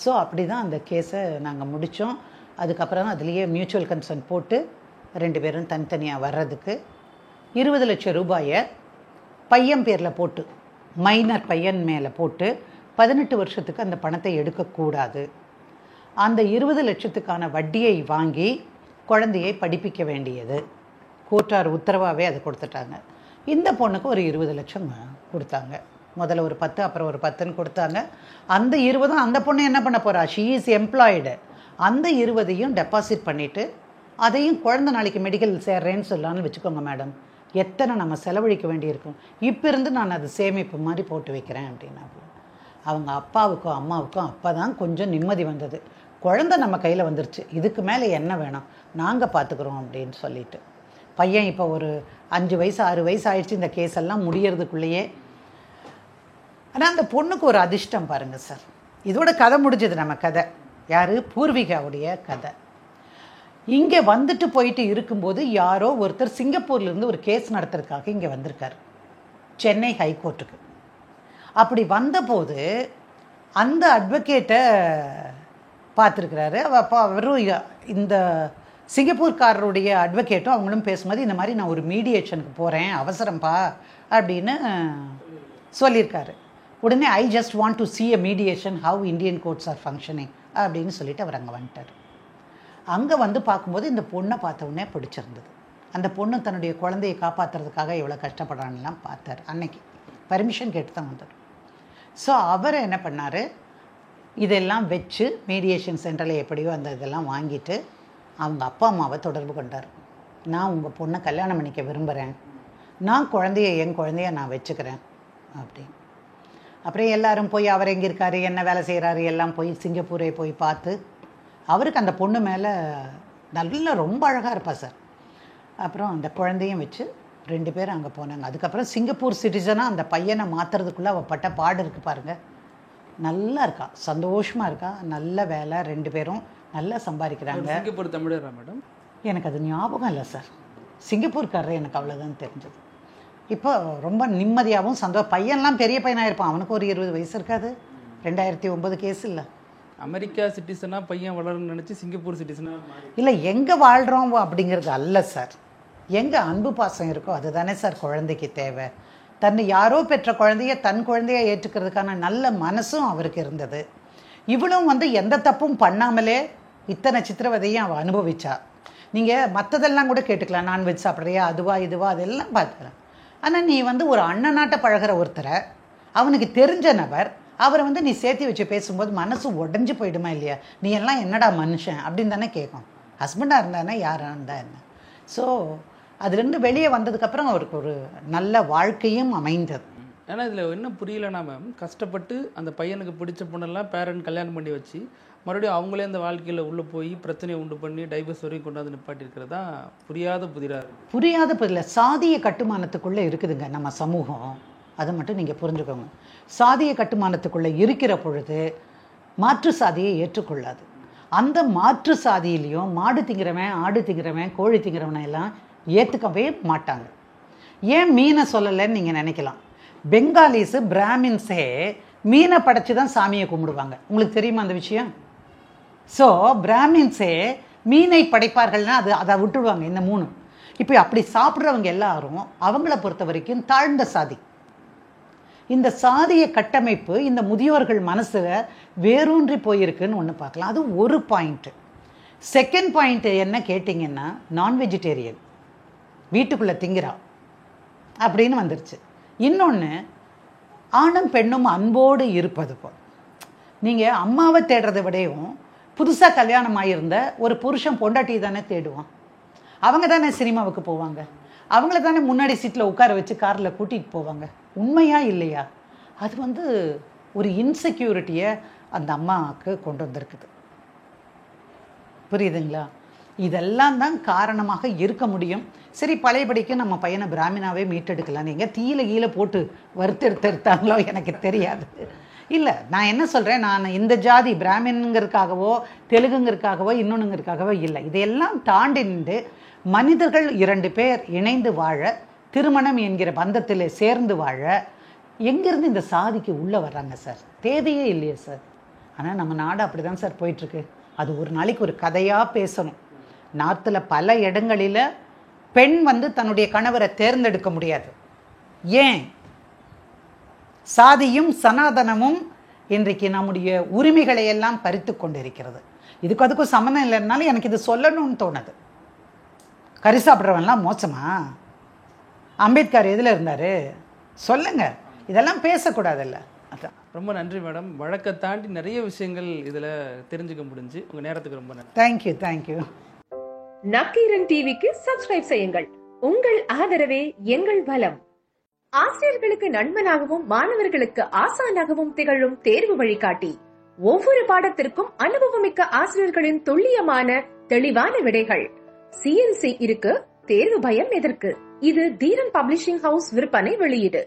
S3: ஸோ அப்படி தான் அந்த கேஸை நாங்கள் முடித்தோம். அதுக்கப்புறம் தான் அதுலேயே மியூச்சுவல் கன்சர்ன் போட்டு 2 பேரும் தனித்தனியாக வர்றதுக்கு 20 லட்சம் ரூபாயை பையன் பேரில் போட்டு, மைனர் பையன் மேலே போட்டு 18 வருஷத்துக்கு அந்த பணத்தை எடுக்கக்கூடாது. அந்த 20 லட்சத்துக்கான வட்டியை வாங்கி குழந்தையை படிப்பிக்க வேண்டியது. கோர்ட்டார் உத்தரவாகவே அதை கொடுத்துட்டாங்க. இந்த பொண்ணுக்கு ஒரு 20 லட்சம் கொடுத்தாங்க. முதல்ல ஒரு 10, அப்புறம் ஒரு 10ன்னு கொடுத்தாங்க. அந்த 20 அந்த பொண்ணு என்ன பண்ண போகிறா? She is employed. அந்த 20ஐயும் டெபாசிட் பண்ணிவிட்டு அதையும் குழந்தை நாளைக்கு மெடிக்கல் சேர்றேன்னு சொல்லலான்னு வச்சுக்கோங்க மேடம். எத்தனை நம்ம செலவழிக்க வேண்டியிருக்கும். இப்போ இருந்து நான் அது சேமிப்பு மாதிரி போட்டு வைக்கிறேன் அப்படின்னா அவங்க அப்பாவுக்கும் அம்மாவுக்கும் அப்போ தான் கொஞ்சம் நிம்மதி வந்தது. குழந்தை நம்ம கையில் வந்துருச்சு, இதுக்கு மேலே என்ன வேணும், நாங்கள் பார்த்துக்குறோம் அப்படின்னு சொல்லிட்டு. பையன் இப்போ ஒரு 5 வயசு 6 வயசு ஆயிடுச்சு இந்த கேஸ் எல்லாம் முடியறதுக்குள்ளேயே. ஆனால் அந்த பொண்ணுக்கு ஒரு அதிர்ஷ்டம் பாருங்கள் சார். இதோட கதை முடிஞ்சது நம்ம கதை. யார்? பூர்விகாவுடைய கதை. இங்கே வந்துட்டு போயிட்டு இருக்கும்போது யாரோ ஒருத்தர் சிங்கப்பூர்லேருந்து ஒரு கேஸ் நடத்துறதுக்காக இங்கே வந்திருக்கார், சென்னை ஹைகோர்ட்டுக்கு. அப்படி வந்தபோது அந்த அட்வொகேட்டை பார்த்துருக்கிறாரு. அப்போ அவரும் இந்த சிங்கப்பூர்காரருடைய அட்வொகேட்டும் அவங்களும் பேசும்போது இந்த மாதிரி நான் ஒரு மீடியேஷனுக்கு போகிறேன், அவசரம்பா அப்படின்னு சொல்லியிருக்காரு. உடனே I just want to see a mediation how Indian courts are functioning அப்படின்னு சொல்லிட்டு அவர் அங்கே வந்துட்டார். அங்கே வந்து பார்க்கும்போது இந்த பொண்ணை பார்த்த உடனே பிடிச்சிருந்தது. அந்த பொண்ணு தன்னுடைய குழந்தையை காப்பாற்றுறதுக்காக எவ்வளோ கஷ்டப்படுறான்லாம் பார்த்தார். அன்னைக்கு பர்மிஷன் கேட்டு தான் வந்தார். ஸோ அவர் என்ன பண்ணார், இதெல்லாம் வச்சு மீடியேஷன் சென்டரில் எப்படியோ அந்த இதெல்லாம் வாங்கிட்டு அவங்க அப்பா அம்மாவை தொடர்பு கொண்டார். நான் உங்கள் பொண்ணை கல்யாணம் பண்ணிக்க விரும்புகிறேன், நான் என் குழந்தைய நான் வச்சுக்கிறேன் அப்படின்னு. அப்புறம் எல்லாரும் போய் அவர் எங்கே இருக்காரு, என்ன வேலை செய்கிறாரு எல்லாம் போய் சிங்கப்பூரை போய் பார்த்து அவருக்கு அந்த பொண்ணு மேலே நல்ல ரொம்ப அழகாக இருப்பா சார். அப்புறம் அந்த குழந்தையும் வச்சு 2 பேரும் அங்கே போனாங்க. அதுக்கப்புறம் சிங்கப்பூர் சிட்டிசனாக அந்த பையனை மாற்றுறதுக்குள்ளே அவள் பட்ட பாடு இருக்குது பாருங்கள். நல்லா இருக்கா, சந்தோஷமாக இருக்கா, நல்ல வேலை, 2 பேரும் நல்லா சம்பாதிக்கிறாங்க.
S4: சிங்கப்பூர் தமிழரா மேடம்?
S3: எனக்கு அது ஞாபகம் இல்லை சார். சிங்கப்பூர்காரர் எனக்கு அவ்வளோதான் தெரிஞ்சது. இப்போ ரொம்ப நிம்மதியாகவும் பையன்லாம் பெரிய பையனாக இருப்பான், அவனுக்கு ஒரு 20 வயசு இருக்காது. 2009 கேஸ் இல்லை.
S4: அமெரிக்கா சிட்டிசனாக பையன் வளரணும்னு நினச்சி சிங்கப்பூர் சிட்டிசனாக
S3: இல்லை, எங்கே வாழ்கிறோம் அப்படிங்கிறது அல்ல சார். எங்கே அன்பு பாசம் இருக்கோ அதுதானே சார் குழந்தைக்கு தேவை. தன்னை யாரோ பெற்ற குழந்தைய தன் குழந்தைய ஏற்றுக்கிறதுக்கான நல்ல மனசும் அவருக்கு இருந்தது. இவளும் வந்து எந்த தப்பும் பண்ணாமலே இத்தனை சித்திரவதையும் அவள் அனுபவிச்சா. நீங்கள் மற்றதெல்லாம் கூட கேட்டுக்கலாம், நான்வெஜ் சாப்பிட்றியா, அதுவா இதுவா அதெல்லாம் பார்த்துக்கலாம். ஆனால் நீ வந்து ஒரு அண்ணனாட்ட பழகிற ஒருத்தரை, அவனுக்கு தெரிஞ்ச நபர், அவரை வந்து நீ சேர்த்து வச்சு பேசும்போது மனசு உடஞ்சி போயிடுமா இல்லையா? நீ எல்லாம் என்னடா மனுஷன் அப்படின்னு தானே கேட்கும். ஹஸ்பண்டாக இருந்தானே யாராக இருந்தா என்ன. ஸோ அதுலேருந்து வெளியே வந்ததுக்கப்புறம் அவருக்கு ஒரு நல்ல வாழ்க்கையும் அமைந்தது.
S4: ஏன்னா இதில் என்ன புரியலன்னா மேம், கஷ்டப்பட்டு அந்த பையனுக்கு பிடிச்ச பொண்ணெல்லாம் பேரண்ட் கல்யாணம் பண்ணி வச்சு மறுபடியும் அவங்களே அந்த வாழ்க்கையில் உள்ளே போய் பிரச்சனையை உண்டு பண்ணி டைவர்ஸ் வரைக்கும் கொண்டாந்து நிப்பாட்டிருக்கிறது தான் புரியாத புதிராக
S3: சாதிய கட்டுமானத்துக்குள்ளே இருக்குதுங்க நம்ம சமூகம். அதை மட்டும் நீங்கள் புரிஞ்சுக்கோங்க. சாதிய கட்டுமானத்துக்குள்ளே இருக்கிற பொழுது மாற்று சாதியை ஏற்றுக்கொள்ளாது. அந்த மாற்று சாதியிலையும் மாடு திங்கிறவன், ஆடு திங்கிறவன், கோழி திங்கிறவனை எல்லாம் ஏற்றுக்கவே மாட்டாங்க. ஏன் மீனை சொல்லலைன்னு நீங்கள் நினைக்கலாம். பெங்காலிஸு பிராமின்ஸே மீனை படைச்சி தான் சாமியை கும்பிடுவாங்க. உங்களுக்கு தெரியுமா அந்த விஷயம்? ஸோ பிராமின்ஸே மீனை படைப்பார்கள்னா அதை விட்டுடுவாங்க. இந்த 3 இப்போ அப்படி சாப்பிட்றவங்க எல்லாரும் அவங்கள பொறுத்த வரைக்கும் தாழ்ந்த சாதி. இந்த சாதிய கட்டமைப்பு இந்த முதியோர்கள் மனசுல வேரூன்றி போயிருக்குன்னு ஒன்று பார்க்கலாம். அது ஒரு பாயிண்ட்டு. செகண்ட் பாயிண்ட் என்ன கேட்டிங்கன்னா, நான் வெஜிடேரியன், வீட்டுக்குள்ளே திங்கிறா அப்படின்னு வந்துருச்சு. இன்னொன்று, ஆணும் பெண்ணும் அன்போடு இருப்பது போல். நீங்கள் அம்மாவை தேடுறதை விடையும் புதுசாக கல்யாணம் ஆகியிருந்த ஒரு புருஷன் பொண்டாட்டி தானே தேடுவான். அவங்க தானே சினிமாவுக்கு போவாங்க, அவங்கள தானே முன்னாடி சீட்டில் உட்கார வச்சு காரில் கூட்டிகிட்டு போவாங்க. உண்மையா இல்லையா? அது ஒரு இன்செக்யூரிட்டியை அந்த அம்மாவுக்கு கொண்டு வந்திருக்குது. புரியுதுங்களா? இதெல்லாம் தான் காரணமாக இருக்க முடியும். சரி, பழையபடிக்கு நம்ம பையனை பிராமினாவே மீட்டெடுக்கலாம். நீங்கள் தீயில கீழே போட்டு வறுத்தெடுத்தாங்களோ எனக்கு தெரியாது. இல்லை, நான் என்ன சொல்கிறேன், நான் இந்த ஜாதி பிராமின்ங்கிறதுக்காகவோ தெலுங்குங்கிறதுக்காகவோ இன்னொன்னுங்கிறதுக்காகவோ இல்லை. இதையெல்லாம் தாண்டி நின்று மனிதர்கள் 2 பேர் இணைந்து வாழ, திருமணம் என்கிற பந்தத்தில் சேர்ந்து வாழ எங்கேருந்து இந்த சாதிக்கு உள்ளே வர்றாங்க சார்? தேவையே இல்லையே சார். ஆனால் நம்ம நாடு அப்படி தான் சார் போயிட்டுருக்கு. அது ஒரு நாளைக்கு ஒரு கதையாக பேசணும். நார்த்தில் பல இடங்களில் பெண் தன்னுடைய கணவரை தேர்ந்தெடுக்க முடியாது. ஏன்? சாதியும் சனாதனமும் இன்றைக்கு நம்முடைய உரிமைகளை எல்லாம் பறித்து கொண்டிருக்கிறது. அதுக்கும் சம்மந்தம் இல்லைன்னாலும் எனக்கு இது சொல்லணும்னு தோணுது. கறி சாப்பிட்றவன்லாம் மோசமா? அம்பேத்கர் எதில் இருந்தார் சொல்லுங்க. இதெல்லாம் பேசக்கூடாதுல்ல. அதான்.
S4: ரொம்ப நன்றி மேடம். வழக்கை தாண்டி நிறைய விஷயங்கள் இதில் தெரிஞ்சுக்க முடிஞ்சு. உங்கள் நேரத்துக்கு ரொம்ப நன்றி.
S3: Thank you thank you.
S5: நக்கீரன் டிவிக்கு சப்ஸ்கிரைப் செய்யுங்கள். உங்கள் ஆதரவே எங்கள் பலம். ஆசிரியர்களுக்கு நண்பனாகவும் மாணவர்களுக்கு ஆசானாகவும் திகழும் தேர்வு வழிகாட்டி. ஒவ்வொரு பாடத்திற்கும் அனுபவமிக்க ஆசிரியர்களின் துல்லியமான தெளிவான விடைகள். CNC இருக்கு, தேர்வு பயம் எதற்கு? இது தீரன் பப்ளிஷிங் ஹவுஸ் விற்பனை வெளியீடு.